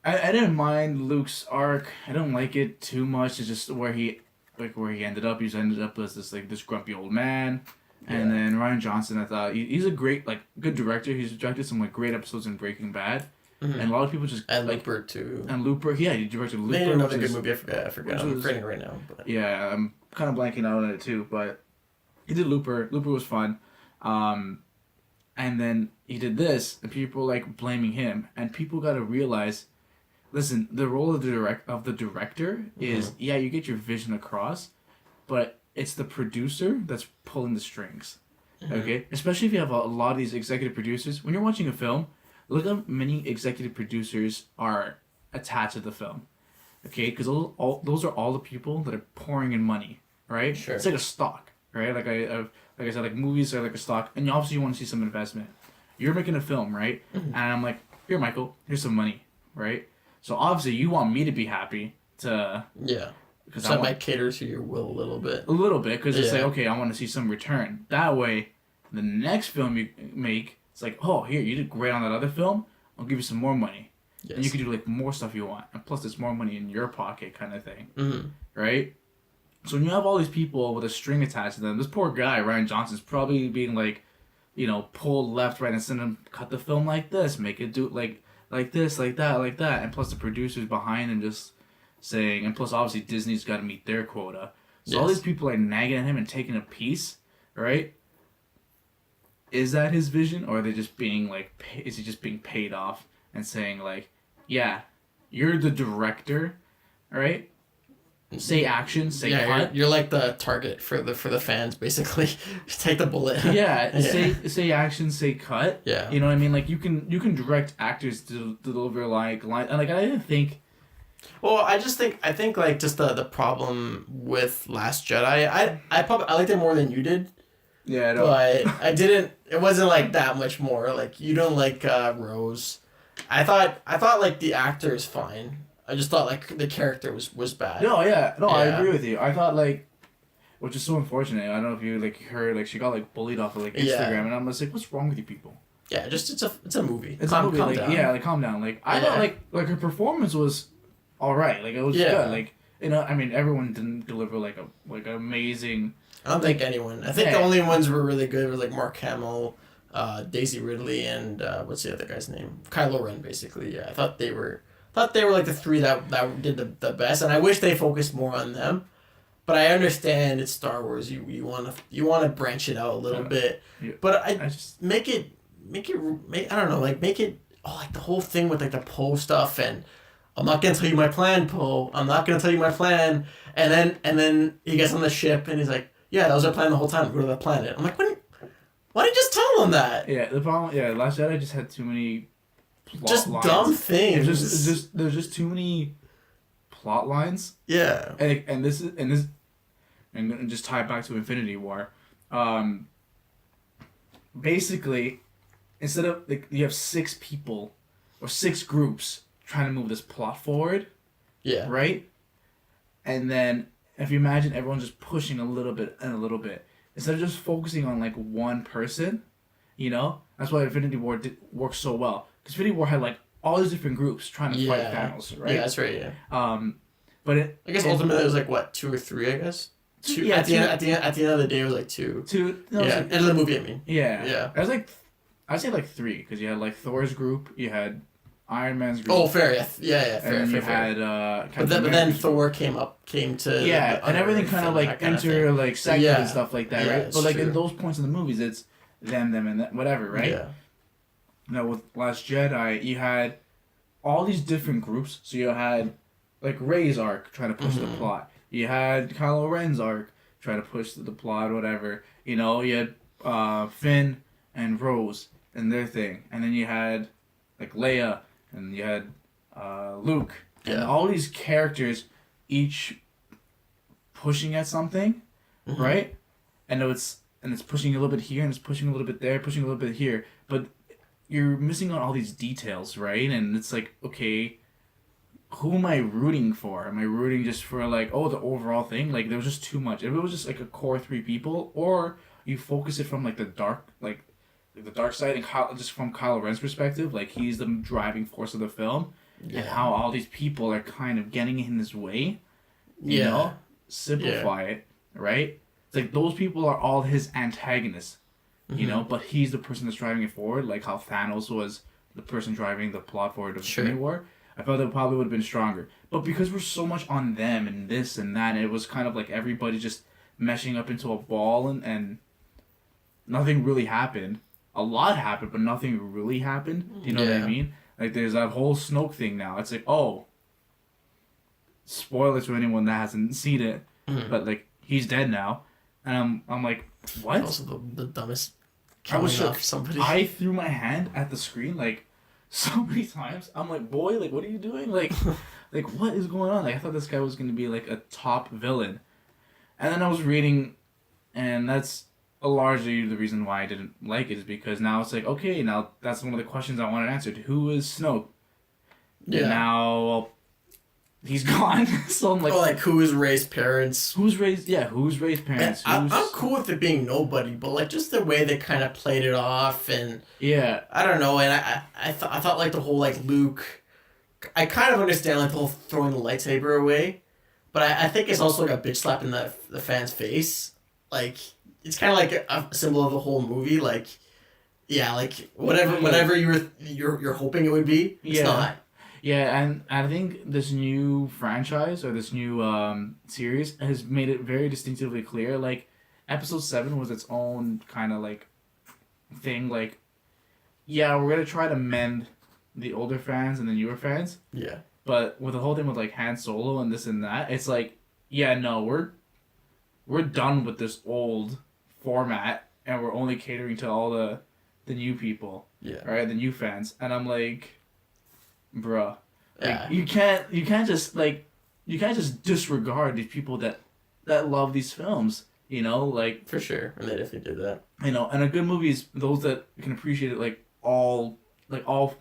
I didn't mind Luke's arc. I don't like it too much. It's just where he ended up. He's ended up as this grumpy old man. Yeah. And then Rian Johnson, I thought he's a great good director. He's directed some great episodes in Breaking Bad. Mm-hmm. And a lot of people just... And Looper, too. And Looper, yeah, he directed Looper. They another good movie, I forgot. I'm forgetting it right now. But. Yeah, I'm kind of blanking out on it, too, but he did Looper. Looper was fun. And then he did this, and people were, blaming him. And people got to realize, listen, the role of the director is, you get your vision across, but it's the producer that's pulling the strings, okay? Especially if you have a lot of these executive producers. When you're watching a film... Look how many executive producers are attached to the film, okay? Because those are all the people that are pouring in money, right? Sure. It's like a stock, right? Like I said, like movies are like a stock, and obviously you want to see some investment. You're making a film, right? Mm-hmm. And I'm like, here, Michael, here's some money, right? So obviously you want me to be happy to Yeah. because So I might cater to your will a little bit. A little bit, because it's Yeah. like, okay, I want to see some return. That way, the next film you make, it's like, oh, here, you did great on that other film. I'll give you some more money. Yes. And you can do like more stuff you want. And plus, there's more money in your pocket, kind of thing. Mm-hmm. Right? So when you have all these people with a string attached to them, this poor guy, Ryan Johnson's probably being like, you know, pulled left, right, and center, cut the film like this, make it do like this, like that, like that. And plus, the producers behind him just saying, and plus, obviously, Disney's got to meet their quota. So all these people are nagging at him and taking a piece, right? Is that his vision, or are they just being like, is he just being paid off and saying like, yeah, you're the director, right? Say action, say cut. You're like the target for the fans, basically. Just take the bullet. Yeah, say action, say cut. Yeah. You know what I mean? Like you can direct actors to deliver like line, and like I didn't think. Well, I think like just the problem with Last Jedi, I liked it more than you did. Yeah, no. But I didn't. It wasn't like that much more. Like you don't like Rose. I thought like the actor is fine. I just thought like the character was bad. No, yeah, no, Yeah. I agree with you. I thought like, which is so unfortunate. I don't know if you like heard like she got like bullied off of like Instagram, and I'm just like, what's wrong with you people? Yeah, just it's a movie. It's calm, a movie. calm Like, down. yeah, like calm down. Like I thought like her performance was, all right. Like it was good. Like you know, I mean, everyone didn't deliver like an amazing. I don't think anyone. I think the only ones who were really good were like Mark Hamill, Daisy Ridley, and what's the other guy's name? Kylo Ren, basically. Yeah, I thought they were like the three that did the best, and I wish they focused more on them. But I understand it's Star Wars. You wanna branch it out a little bit, but I just make it I don't know, like make it like the whole thing with like the Poe stuff, and I'm not gonna tell you my plan, Poe. I'm not gonna tell you my plan, and then he gets on the ship and he's like, yeah, that was our plan the whole time. Go to the planet. I'm like, why didn't you just tell them that? Yeah, the problem. Yeah, Last Jedi just had too many. Just lines. Dumb things. There's just too many plot lines. Yeah. And this and just tie it back to Infinity War. Basically, instead of like you have 6 people or 6 groups trying to move this plot forward. Yeah. Right? And then if you imagine everyone just pushing a little bit and a little bit, instead of just focusing on like one person, you know? That's why Infinity War worked so well. Because Infinity War had like all these different groups trying to fight Thanos, right? Yeah, that's right. Yeah. But I guess ultimately it was like what, 2 or 3, I guess. 2. Yeah, at the end of the day, it was like 2. 2. No, yeah. End of the movie, I mean. Yeah. Yeah. It was like, I'd say like 3, because you had like Thor's group, you had Iron Man's group. Oh, fair. Yeah. Fair. And you fair. had but then Thor came to. Yeah, and everything kind of like like second and stuff like that, right? But like true. in those points in the movies, it's them, and that, whatever, right? Yeah. Now with Last Jedi, you had all these different groups. So you had like Rey's arc trying to push the plot. You had Kylo Ren's arc trying to push the plot, whatever. You know, you had Finn and Rose and their thing, and then you had like Leia and you had Luke and all these characters, each pushing at something, right? And it's pushing a little bit here, and it's pushing a little bit there, pushing a little bit here, but you're missing on all these details, right? And it's like, okay, who am I rooting for? Am I rooting just for like, oh, the overall thing? Like there was just too much. If it was just like a core 3 people, or you focus it from like the dark side, and just from Kylo Ren's perspective, like he's the driving force of the film, and how all these people are kind of getting in his way. You know, simplify it, right? It's like those people are all his antagonists, you know, but he's the person that's driving it forward, like how Thanos was the person driving the plot forward of Infinity War. I felt it probably would have been stronger, but because we're so much on them and this and that, it was kind of like everybody just meshing up into a ball, and nothing really happened. A lot happened, but nothing really happened. You know what I mean? Like, there's that whole Snoke thing now. It's like, oh, spoilers for anyone that hasn't seen it, but like he's dead now, and I'm like, what? Also the dumbest. I was shook. Somebody. I threw my hand at the screen like so many times. I'm like, boy, like what are you doing? Like, like what is going on? Like I thought this guy was gonna be like a top villain, and then I was reading And that's largely the reason why I didn't like it, is because now it's like, okay, now that's one of the questions I wanted answered. Who is Snoke? Yeah. And now, well, he's gone. So I'm like, oh, like who's Rey's parents? Who's Rey's parents? I'm cool with it being nobody, but like just the way they kind of played it off, and yeah, I don't know, and I thought like the whole like Luke, I kind of understand like the whole throwing the lightsaber away, but I think it's also like a bitch slap in the fan's face, like it's kind of like a symbol of the whole movie, like yeah, like whatever you're hoping it would be, it's not. Yeah, and I think this new franchise or this new series has made it very distinctively clear. Like, Episode 7 was its own kind of like thing. Like, yeah, we're gonna try to mend the older fans and the newer fans. Yeah. But with the whole thing with like Han Solo and this and that, it's like, yeah, no, we're done with this old format, and we're only catering to all the new people. Yeah. Right, the new fans, and I'm like, bruh, like, yeah. you can't just disregard these people that love these films, you know, like, for sure, and they definitely did that. You know, and a good movie is those that can appreciate it, like all, oh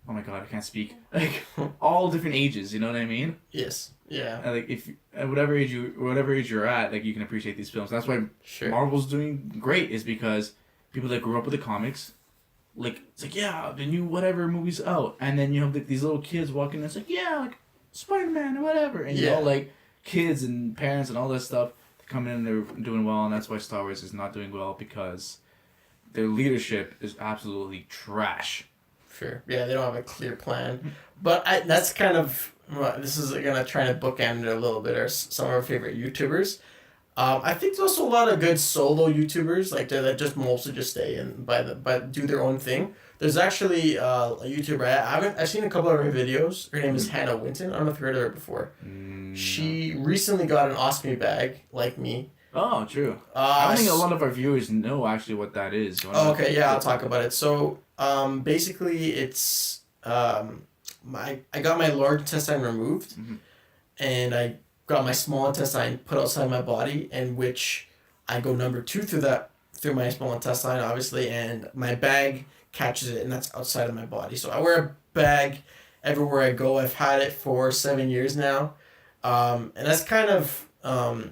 my god, I can't speak, like all different ages, you know what I mean? Yes. Yeah. And like, if at whatever age you're at, like, you can appreciate these films. That's why Marvel's doing great, is because people that grew up with the comics. Like, it's like, yeah, the new whatever movie's out. And then you have like these little kids walking in, it's like, yeah, like Spider-Man or whatever. And you know, like, kids and parents and all this stuff, they're coming in, they're doing well. And that's why Star Wars is not doing well, because their leadership is absolutely trash. Sure. Yeah, they don't have a clear plan. But that's kind of, this is going to try to bookend it a little bit, or some of our favorite YouTubers. I think there's also a lot of good solo YouTubers like that just mostly just stay and do their own thing. There's actually a YouTuber I've seen a couple of her videos. Her name is Hannah Winton. I don't know if you heard of her before. She recently got an ostomy bag like me. Oh, true. I don't think a lot of our viewers know actually what that is. Oh, okay, yeah, I'll talk about it. So, basically, it's I got my large intestine removed, and I got my small intestine put outside my body, in which I go number 2 through my small intestine, obviously, and my bag catches it, and that's outside of my body. So I wear a bag everywhere I go. I've had it for 7 years now, and that's kind of a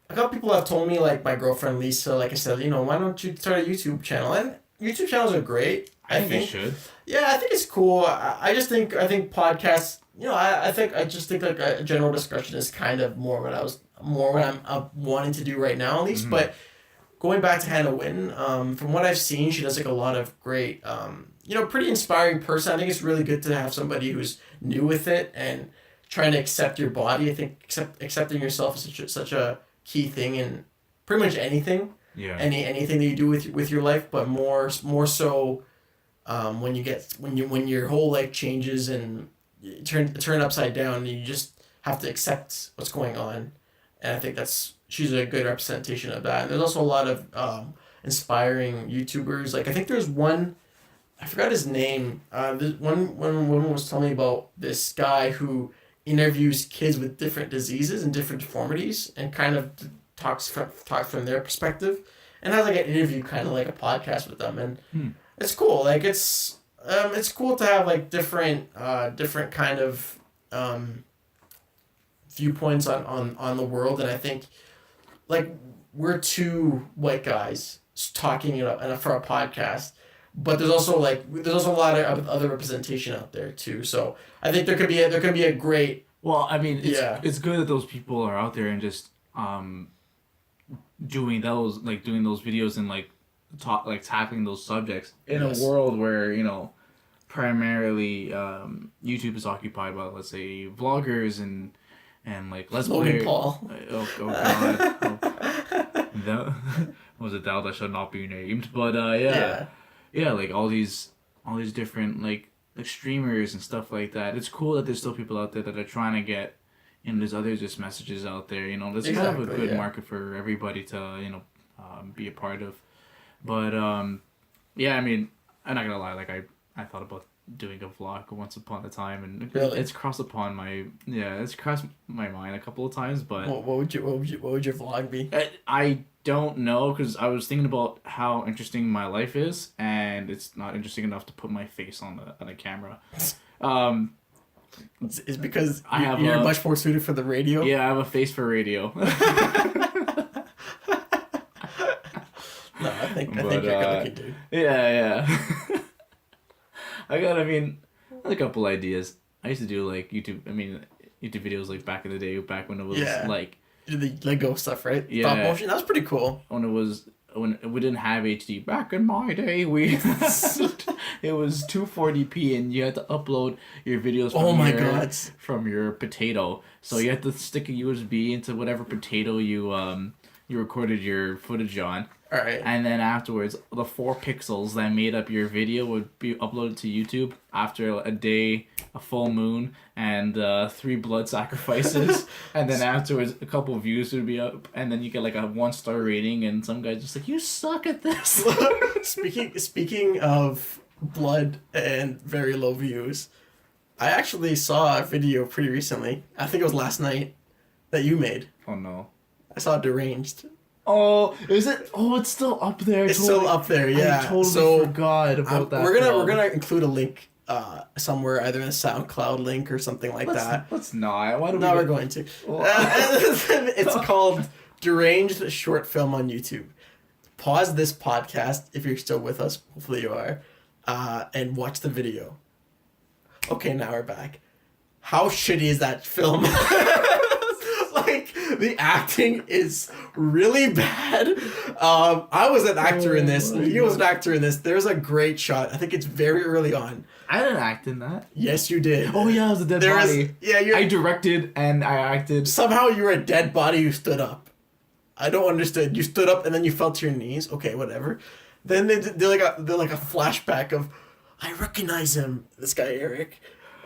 couple people have told me, like my girlfriend Lisa, like I said, you know, why don't you start a YouTube channel? And YouTube channels are great. I think you should. Yeah, I think it's cool. I think podcasts. You know, I just think like a general discussion is kind of more what I'm wanting to do right now, at least. But going back to Hannah Winton, from what I've seen, she does like a lot of great, pretty inspiring person. I think it's really good to have somebody who's new with it and trying to accept your body. I think accepting yourself is such a key thing in pretty much anything. Yeah. Anything that you do with your life, but more so, when your whole life changes and you turn upside down, and you just have to accept what's going on, and I think she's a good representation of that. And there's also a lot of inspiring YouTubers. Like I think there's one, I forgot his name. This one woman was telling me about this guy who interviews kids with different diseases and different deformities, and kind of talks from their perspective, and has like an interview, kind of like a podcast with them, and it's cool. Like it's cool to have like different kind of viewpoints on the world, and I think like we're 2 white guys talking for a podcast, but there's also a lot of other representation out there too. So I think there could be a great. Well, I mean, it's good that those people are out there and just doing those videos and tackling those subjects in a world where, you know, primarily YouTube is occupied by, let's say, vloggers and like let's play. Paul. Oh god. That was a doubt that should not be named, but yeah, like all these different like streamers and stuff like that. It's cool that there's still people out there that are trying to get, you know, there's other just messages out there, you know, there's kind of a good market for everybody to, you know, be a part of. But yeah, I mean, I'm not gonna lie, like I thought about doing a vlog once upon a time, and Really? it's crossed my mind a couple of times. But What would your vlog be? I don't know, because I was thinking about how interesting my life is, and it's not interesting enough to put my face on a camera. It's because I you're much more suited for the radio. Yeah, I have a face for radio. No, I think you're a good-looking dude. Yeah. I had a couple ideas. I used to do like YouTube videos like back in the day, back when it was like the Lego stuff, right? Yeah. Stop motion. That was pretty cool. When we didn't have HD back in my day, it was 240p, and you had to upload your videos from your potato. So you had to stick a USB into whatever potato you recorded your footage on. All right. And then afterwards, the 4 pixels that made up your video would be uploaded to YouTube after a day, a full moon, and 3 blood sacrifices. And then afterwards, a couple views would be up, and then you get like a 1-star rating, and some guy's just like, "You suck at this." Speaking of blood and very low views, I actually saw a video pretty recently. I think it was last night that you made. Oh no! I saw Deranged. Oh, is it? Oh, it's still up there. It's still up there, yeah. I totally forgot about that. We're gonna include a link somewhere, either in a SoundCloud link or something like that. Let's not. Why do we? No, we're going to. It's called Deranged Short Film on YouTube. Pause this podcast if you're still with us. Hopefully you are, and watch the video. Okay, now we're back. How shitty is that film? Like, the acting is really bad. I was an actor in this. He was an actor in this. There's a great shot. I think it's very early on. I didn't act in that. Yes, you did. Oh yeah, I was a dead body. I directed and I acted. Somehow you were a dead body who stood up. I don't understand. You stood up and then you fell to your knees. Okay, whatever. Then they're like a flashback of, I recognize him. This guy Eric.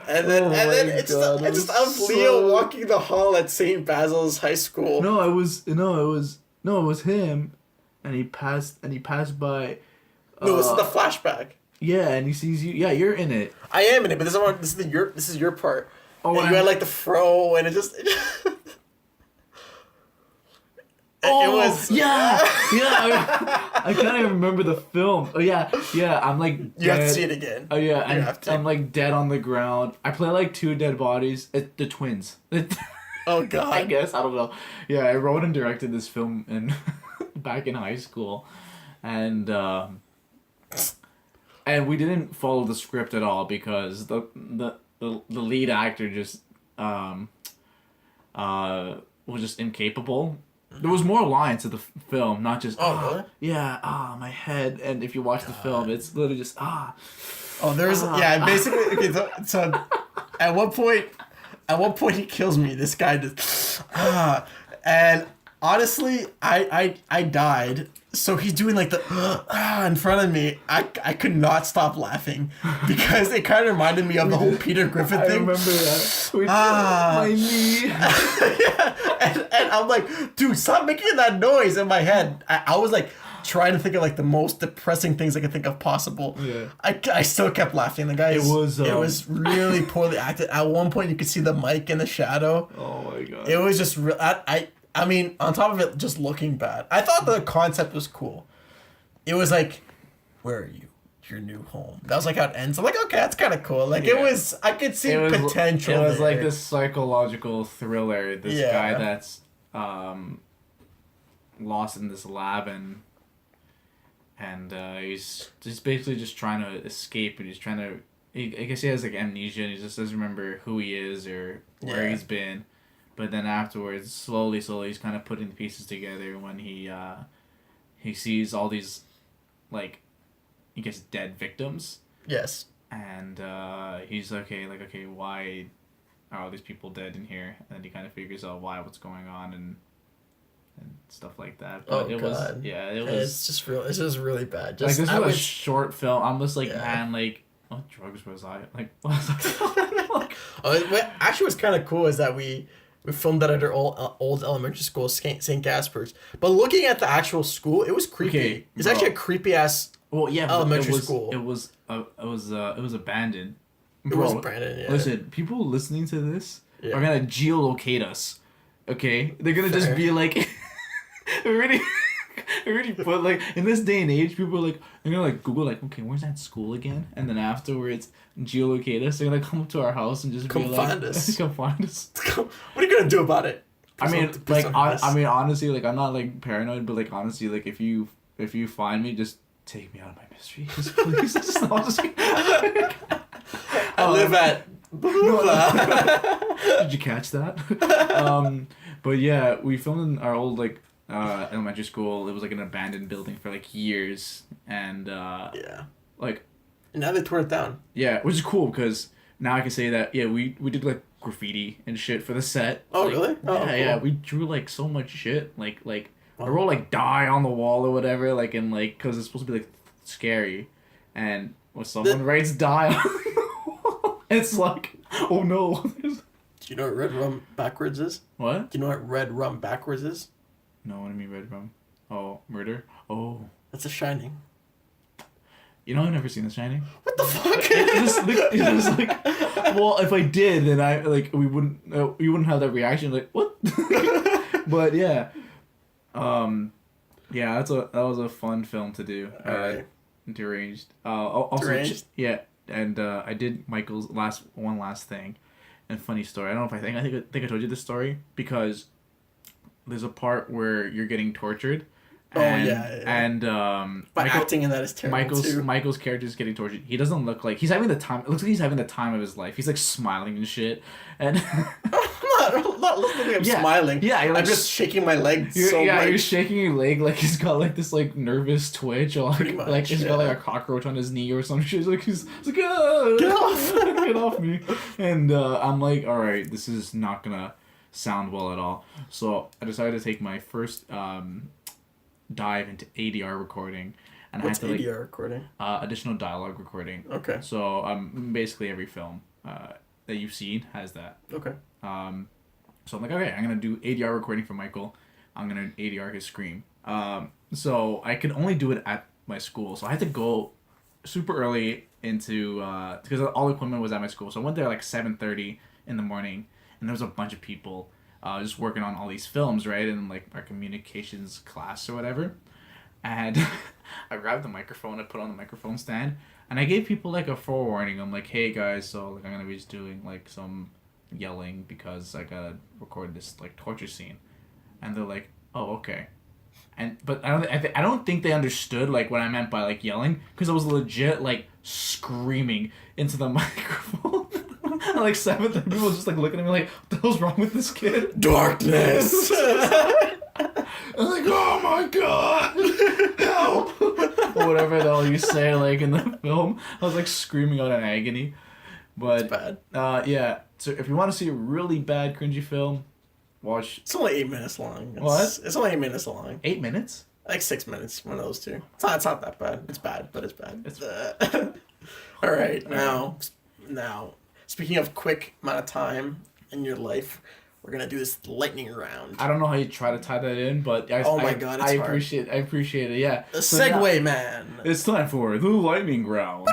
And then it's of Leo walking the hall at St. Basil's High School. No, it was him, and he passed by. No, this is the flashback. Yeah, and he sees you. Yeah, you're in it. I am in it, but this is your part. Oh, and you had like the fro, and it just. It was I can't even remember the film. Oh yeah, I'm like dead. You have to see it again. Oh yeah, I'm like dead on the ground. I play like 2 dead bodies. The twins. Oh god. I guess, I don't know. Yeah, I wrote and directed this film back in high school, and we didn't follow the script at all because the lead actor just was just incapable. There was more lines to the film, not just really? Yeah, my head. And if you watch the film, it's literally just Oh, there's basically. Okay, so at one point he kills me. This guy just and honestly, I died. So he's doing like the in front of me. I could not stop laughing because it kind of reminded me of the whole Peter Griffin thing. I remember that. My knee. Yeah, and I'm like, dude, stop making that noise in my head. I was like trying to think of like the most depressing things I could think of possible. Yeah. I still kept laughing. The guy. It was really poorly acted. At one point, you could see the mic in the shadow. Oh my god. It was just real. I mean, on top of it, just looking bad. I thought the concept was cool. It was like, where are you? Your new home. That was like how it ends. I'm like, okay, that's kind of cool. Like it was, I could see potential. It was like this psychological thriller. This guy that's lost in this lab and he's just basically just trying to escape, and he's trying to. I guess he has like amnesia, and he just doesn't remember who he is or where he's been. But then afterwards, slowly, he's kind of putting the pieces together when he sees all these, like, I guess, dead victims. Yes. And he's okay, why are all these people dead in here? And then he kind of figures out what's going on and stuff like that. But it's just really bad. This was a short film. I'm just like, man, like, what drugs was I? Like, what was I? Actually, what's kind of cool is that we filmed that at our old elementary school, St. Gasper's. But looking at the actual school, it was creepy. Okay, it's actually a creepy ass elementary school. It was it was abandoned. It was Brandon. Yeah. Listen, people listening to this Yeah. are gonna geolocate us. Okay, they're gonna just be like, already, already. But like in this day and age, people are like, they're gonna like Google like, okay, where's that school again? And then afterwards, geolocate us. They're gonna come up to our house and just Come be like, find us. come find us. What are you gonna do about it? I mean, like, I mean, honestly, like, I'm not like paranoid, but like, honestly, like, if you find me, just take me out of my mystery, just please. I live at. Did you catch that? But yeah, we filmed in our old like elementary school. It was like an abandoned building for like years, and Yeah. like, And now they tore it down. yeah, which is cool because now I can say that we did like graffiti and shit for the set. Oh like, really? Oh, yeah, cool. yeah, we drew like so much shit, like Wow. I wrote like die on the wall or whatever, like and like because it's supposed to be like scary, and when someone writes die on the wall, it's like, oh no. Do you know what red rum backwards is? What? Do you know what red rum backwards is? No, what do you mean red rum? Oh, murder? Oh. That's a shining. You know, I've never seen The Shining. What the fuck? It's just like, well, if I did, then I like we wouldn't have that reaction like what? But yeah, yeah, that was a fun film to do. Alright. Deranged. Also, Deranged? yeah, and I did Michael's last thing, and funny story. I don't know if I think I told you this story because there's a part where you're getting tortured. And, and but acting in that is terrible too. Michael's character is getting tortured. He doesn't look like he's having the time. It looks like he's having the time of his life. He's like smiling and shit. And I'm not looking like I'm smiling. Yeah, you're like, I'm just shaking my leg so much. Yeah, you're shaking your leg like he's got like this like nervous twitch or like he's got like a cockroach on his knee or some shit. He's like ah, get off, get off me. And I'm like, all right, this is not gonna sound well at all. So I decided to take my first dive into ADR recording, and What's I had to ADR recording? Additional dialogue recording. Okay. So basically every film that you've seen has that. Okay. So I'm like, okay, I'm gonna do ADR recording for Michael. I'm gonna ADR his scream. So I could only do it at my school, so I had to go super early into because all the equipment was at my school. So I went there like 7:30 in the morning, and there was a bunch of people just working on all these films, right? In like our communications class or whatever. And I grabbed the microphone, I put on the microphone stand, and I gave people like a forewarning. I'm like, hey guys, so like I'm gonna be just doing like some yelling because I gotta record this like torture scene. And they're like, oh, okay. But I don't think they understood like what I meant by like yelling, because I was legit like screaming into the microphone. And, like 7 people was just like looking at me like, what the hell's wrong with this kid? Darkness. I'm like, oh my god, help! Or whatever the hell you say like in the film. I was like screaming out in agony. But That's bad. Yeah. So if you want to see a really bad cringy film, watch. It's only 8 minutes long. What? It's only 8 minutes long. 8 minutes? Like 6 minutes, one of those two. It's not that bad. It's bad, but it's bad. It's all right, now, speaking of quick amount of time in your life, we're gonna do this lightning round. I don't know how you try to tie that in, but God, it's hard. I appreciate it. Yeah. The segue, man. It's time for the lightning round.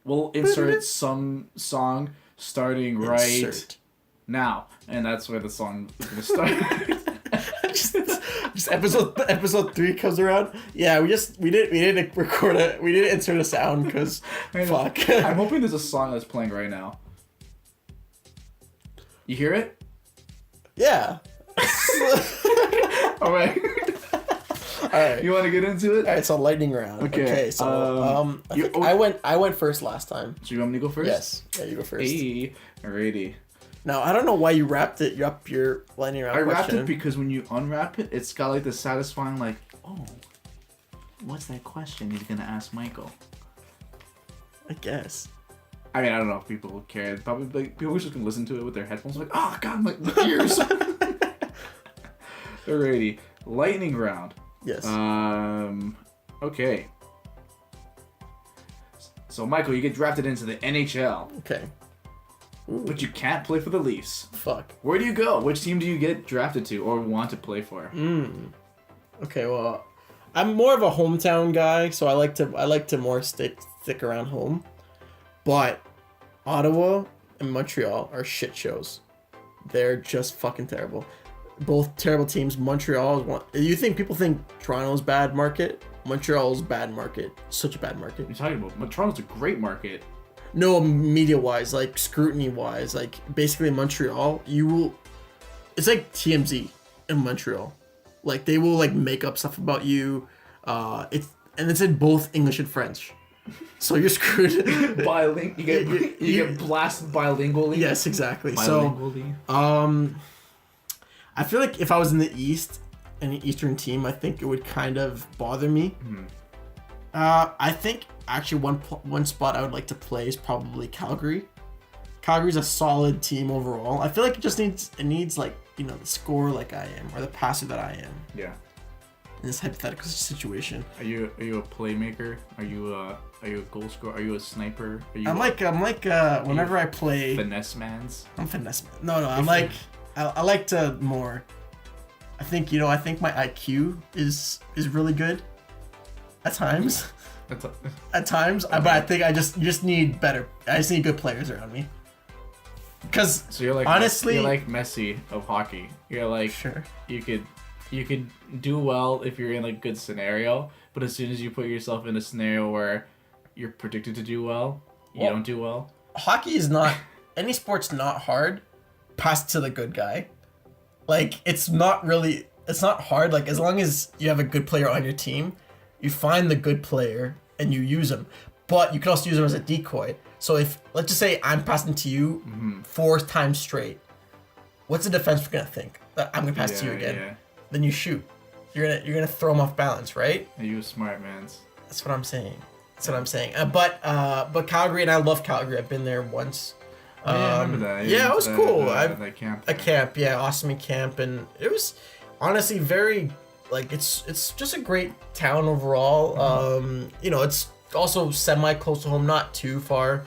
We'll insert some song starting right now, and that's where the song is gonna start. just episode 3 comes around. Yeah, we didn't record it. We didn't insert a sound because fuck. I'm hoping there's a song that's playing right now. You hear it? Yeah. All right. All right. You want to get into it? All right. So lightning round. Okay. So I went first last time. So you want me to go first? Yes. Yeah, you go first. Hey, alrighty. Now I don't know why you wrapped it up your lightning round. I wrapped it because when you unwrap it, it's got like the satisfying like, oh, what's that question he's gonna ask Michael? I guess. I mean, I don't know if people will care. Probably like, people just can listen to it with their headphones. Like, oh god, my ears. Alrighty, lightning round. Yes. Okay. So Michael, you get drafted into the NHL. Okay. Ooh. But you can't play for the Leafs. Fuck. Where do you go? Which team do you get drafted to or want to play for? Okay, well, I'm more of a hometown guy, so I like to more stick around home. But Ottawa and Montreal are shit shows. They're just fucking terrible. Both terrible teams. Montreal is one. You think people think Toronto's bad market? Montreal's bad market. Such a bad market. What are you talking about? Toronto's a great market. No, media-wise, like scrutiny-wise, like basically Montreal, it's like TMZ in Montreal. Like they will like make up stuff about you. It's in both English and French. So you're screwed. You get blasted bilingually. Yes, exactly. Bilingually. So, I feel like if I was in the East, any Eastern team, I think it would kind of bother me. I think actually one spot I would like to play is probably Calgary. Calgary's a solid team overall. I feel like it needs like, you know, the scorer like I am or the passer that I am. Yeah. In this hypothetical situation. Are you a playmaker? Are you a goal scorer? Are you a sniper? I'm like whenever I play finesse mans. I'm finesse man. No, I'm like I like to more. I think my IQ is really good. At times. At times, okay. But I think you just need better. I just need good players around me. Because so you're like honestly, you're like Messi of hockey. You're like sure you could do well if you're in like a good scenario, but as soon as you put yourself in a scenario where you're predicted to do well, you don't do well. Hockey is not any sport's not hard. Pass to the good guy. Like it's not hard. Like as long as you have a good player on your team, you find the good player and you use him. But you can also use him as a decoy. So if let's just say I'm passing to you 4 times straight, what's the defense gonna think? That I'm gonna pass to you again. Yeah. Then you shoot. You're gonna throw him off balance, right? Are you a smart man? That's what I'm saying. But Calgary, and I love Calgary. I've been there once. I remember that. Yeah, it was cool. That camp. A camp, yeah, awesome camp, and it was honestly very like it's just a great town overall. You know, it's also semi close to home, not too far.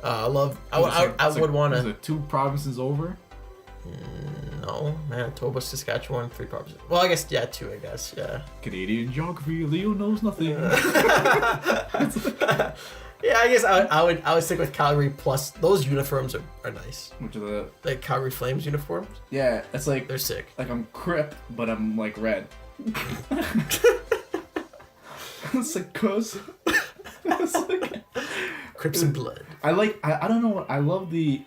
I would want to. Is it 2 provinces over? No, Manitoba, Saskatchewan, 3 provinces. Well, I guess 2. I guess Canadian geography. Leo knows nothing. Yeah, I guess I would stick with Calgary. Plus, those uniforms are nice. Which are the Calgary Flames uniforms? Yeah, it's like they're sick. Like I'm Crip, but I'm like red. It's like cuz. It's like Crips and blood. I don't know what I love the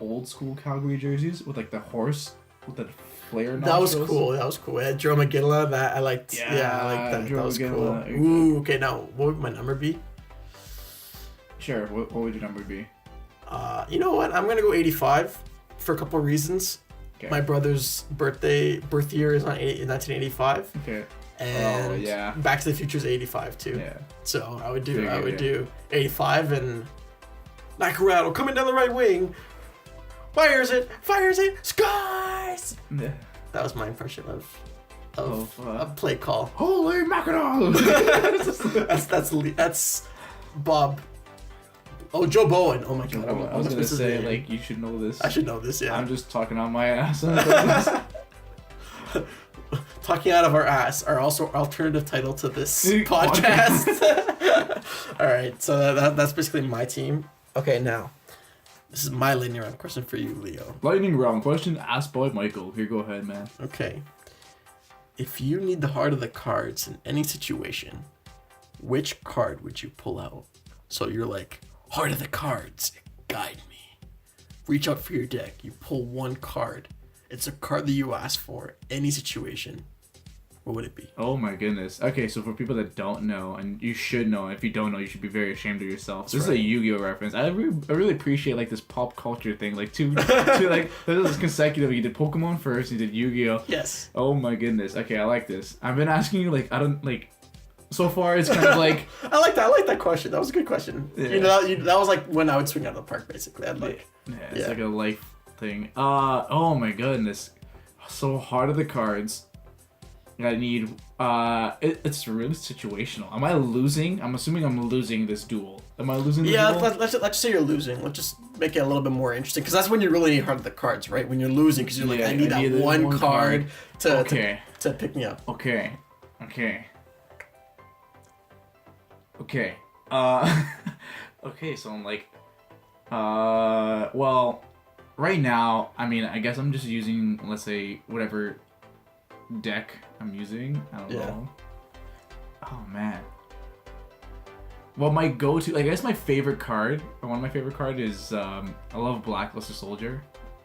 old school Calgary jerseys with like the horse with the flare nostrils. That was cool. Yeah, Joe McGinley, that I liked. Yeah, I liked that. That was cool. Ooh, okay. Now, what would my number be? Sure. What would your number be? You know what? I'm gonna go 85 for a couple of reasons. Okay. My brother's birth year is in 1985. Okay. And Back to the Future is 85 too. Yeah. So I would do 85 and Nakarado coming down the right wing. Fires it, skies. Yeah. That was my impression of a play call. Holy mackerel! that's Bob. Oh, Joe Bowen. Oh my god. I was gonna say like you should know this. I should know this. Yeah. I'm just talking on my ass. Talking out of our ass are also alternative title to this podcast. All right, so that's basically my team. Okay, now this is my lightning round question for you, Leo. Lightning round question asked by Michael. Here, go ahead, man. Okay. If you need the heart of the cards in any situation, which card would you pull out? So you're like, heart of the cards, guide me. Reach out for your deck. You pull one card. It's a card that you ask for. Any situation. What would it be? Oh my goodness. Okay, so for people that don't know, and you should know, if you don't know, you should be very ashamed of yourself. This is a Yu-Gi-Oh reference. I really appreciate like this pop culture thing. Like two like this is consecutive. You did Pokemon first, you did Yu-Gi-Oh. Yes. Oh my goodness. Okay, I like this. I've been asking you like I don't like. So far, it's kind of like I like that question. That was a good question. Yeah. You know, that was like when I would swing out of the park. Basically, it's like a life thing. Oh my goodness, so Heart of the Cards. I need. It's really situational. Am I losing? I'm assuming I'm losing this duel. Am I losing? The duel? Let's just say you're losing. Let's just make it a little bit more interesting because that's when you really need Heart of the Cards, right? When you're losing, because you're like, I need that one card to pick me up. Okay. Okay. Okay, so I'm like, well, right now, I mean, I guess I'm just using, let's say, whatever deck I'm using. I don't know. Oh, man. Well, my go-to, like, I guess my favorite card, or one of my favorite card is, I love Blackluster Soldier.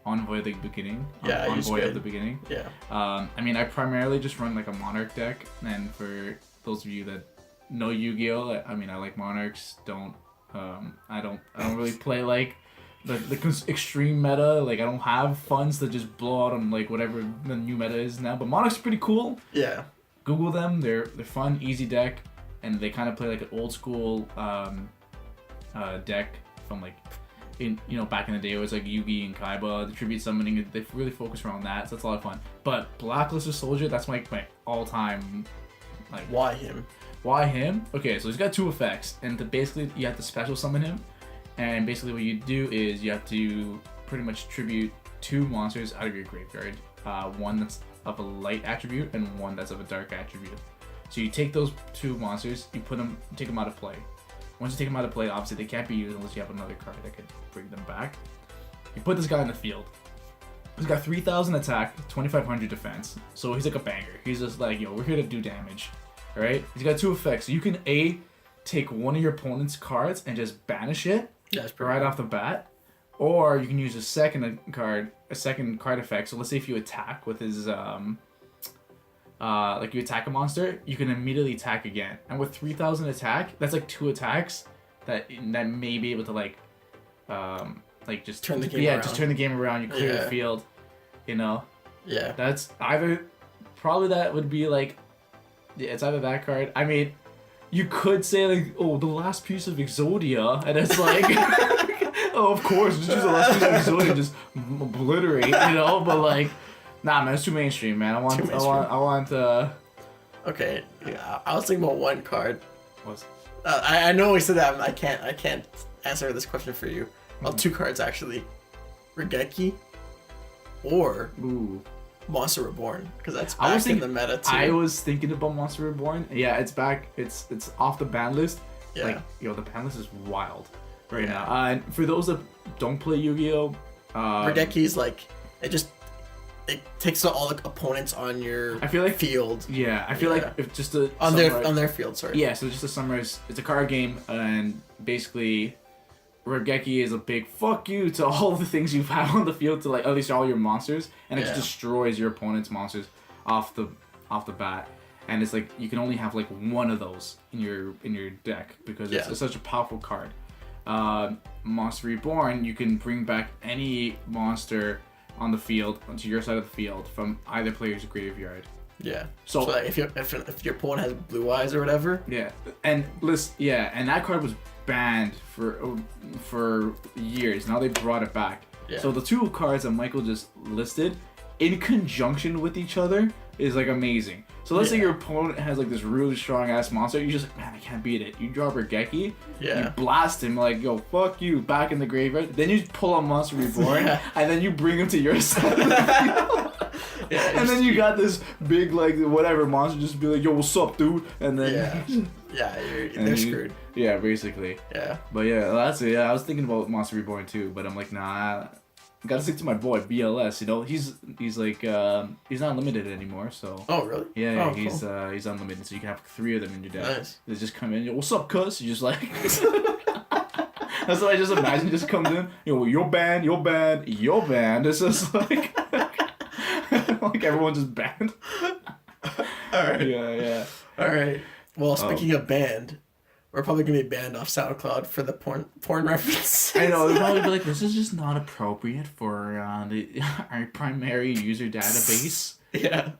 Envoy at the beginning. Yeah, Envoy at the beginning. Yeah. I mean, I primarily just run like a Monarch deck, and for those of you that know Yu-Gi-Oh, I mean, I like Monarchs. I don't really play like the extreme meta. Like, I don't have funds to just blow out on like whatever the new meta is now. But Monarchs are pretty cool. Yeah. Google them. They're fun, easy deck, and they kind of play like an old school deck from like. Back in the day, it was like Yugi and Kaiba, the tribute summoning. They really focus around that, so that's a lot of fun. But Blackluster Soldier, that's my all-time. Like, why him? Why him? Okay, so he's got 2 effects, and basically you have to special summon him, and basically what you do is you have to pretty much tribute 2 monsters out of your graveyard. One that's of a light attribute and one that's of a dark attribute. So you take those 2 monsters, take them out of play. Once you take them out of play, obviously they can't be used unless you have another card that could bring them back. You put this guy in the field. He's got 3,000 attack, 2,500 defense. So he's like a banger. He's just like, yo, we're here to do damage. Alright? He's got 2 effects. So you can take one of your opponent's cards and just banish it right off the bat. Or you can use a second card effect. So let's say if you attack with his like you attack a monster, you can immediately attack again. And with 3,000 attack, that's like 2 attacks that may be able to just turn the game around. Just turn the game around. You clear the field, Yeah. That's probably that would be like, it's either that card. I mean, you could say like, oh, the last piece of Exodia, and it's like, oh, of course, just use the last piece of Exodia, just obliterate, but like. Nah, man, it's too mainstream, man. I want. Okay, yeah, I was thinking about one card. What's? I know we said that. I can't answer this question for you. Well, 2 cards actually, Regeki, or Monster Reborn, because that's back in the meta too. I was thinking about Monster Reborn. Yeah, it's back. It's off the ban list. Yeah. Like, the ban list is wild right now. And for those that don't play Yu-Gi-Oh, Regeki's like it takes out all the opponents on your field. Yeah, I feel like if just to on their field, sorry. Yeah, so just to summarize, it's a card game, and basically, Regeki is a big fuck you to all the things you've had on the field, to like at least all your monsters, and it just destroys your opponent's monsters off the bat. And it's like you can only have like one of those in your deck because it's such a powerful card. Monster Reborn, you can bring back any monster on the field onto your side of the field from either player's graveyard. Yeah. So like if your opponent has blue eyes or whatever. Yeah. And and that card was banned for years. Now they brought it back. Yeah. So the 2 cards that Michael just listed in conjunction with each other is like amazing. So let's say your opponent has like this really strong ass monster, you just like, man, I can't beat it. You draw Regeki, you blast him like, yo, fuck you, back in the graveyard. Then you pull out Monster Reborn, and then you bring him to your side of the field. And then you got this big like whatever monster just be like, yo, what's up, dude? And then they're screwed. Yeah, basically. Yeah. But yeah, that's it. Yeah, I was thinking about Monster Reborn too, but I'm like, nah. Gotta stick to my boy BLS. He's like he's not limited anymore. So. Oh really? Yeah, he's unlimited. So you can have 3 of them in your deck. Nice. They just come in. Yo, what's up, cuss? You just like. That's what I just imagine. Just comes in. Yo, you're banned. You're banned. You're banned. It's just like like everyone just banned. All right. Yeah. All right. Well, speaking of banned. We're probably gonna be banned off SoundCloud for the porn references. I know, they'll probably be like, this is just not appropriate for our primary user database. Yeah.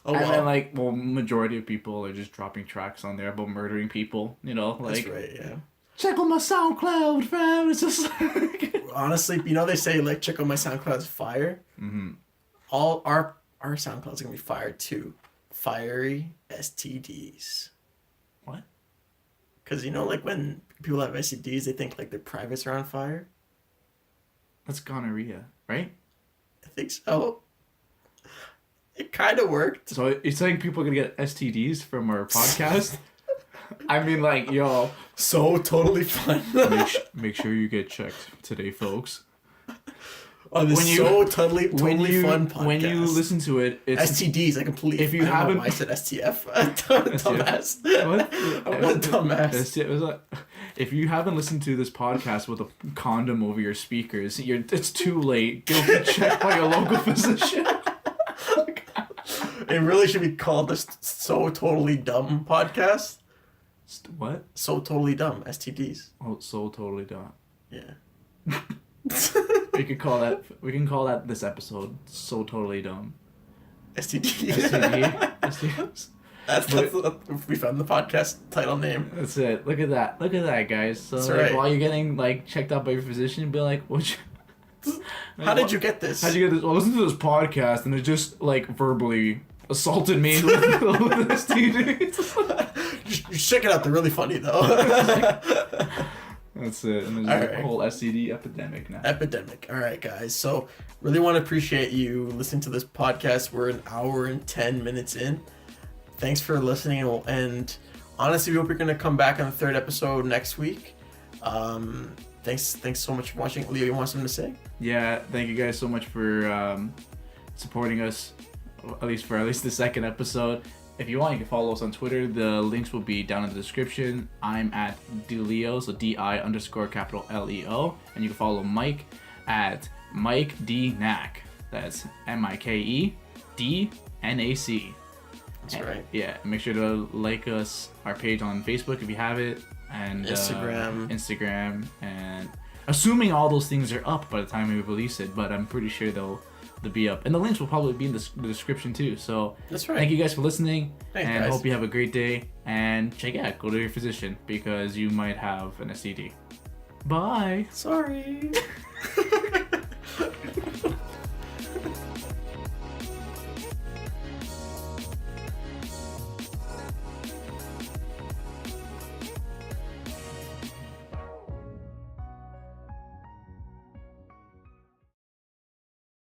Oh, and then majority of people are just dropping tracks on there about murdering people. That's right. Yeah. Check on my SoundCloud, fam. It's just like honestly, they say like check on my SoundCloud's fire. Mm-hmm. All our SoundCloud's gonna be fired too. Fiery STDs. What? Because like when people have STDs, they think like their privates are on fire. That's gonorrhea, right? I think so. It kind of worked. So you're saying people are gonna get STDs from our podcast? I mean, like, yo. So totally fun. Make sure you get checked today, folks. On this totally fun podcast. When you listen to it, it's STDs. I completely. If you haven't, I said STF. Dumbass. What? I'm a dumbass. STF, if you haven't listened to this podcast with a condom over your speakers, it's too late. Go get checked by your local physician. It really should be called the So Totally Dumb podcast. What? So Totally Dumb. STDs. Oh, so totally dumb. Yeah. We can call that this episode So Totally Dumb. STD. STDs. That's we found the podcast title name. That's it. Look at that, guys. So That's like, right. while you're getting like checked out by your physician, be like, How did you get this? How'd you get this? Well, listen to this podcast, and it just like verbally assaulted me with STDs. Just check it out. They're really funny though. That's it. And there's a whole STD epidemic now. Epidemic. All right, guys. So really want to appreciate you listening to this podcast. We're an hour and 10 minutes in. Thanks for listening. And honestly, we hope you're going to come back on the third episode next week. Thanks so much for watching. Leo, you want something to say? Yeah, thank you guys so much for supporting us, at least the second episode. If you want, you can follow us on Twitter. The links will be down in the description. I'm at DLeo, so DI_Leo. And you can follow Mike at Mike D Knack. That's MikeDNAC. That's right. Yeah, make sure to like our page on Facebook if you have it. And Instagram, and assuming all those things are up by the time we release it, but I'm pretty sure they'll be up, and the links will probably be in the description too. So that's right. Thank you guys for listening. Thanks, and guys. Hope you have a great day, and go to your physician because you might have an STD. Bye. Sorry.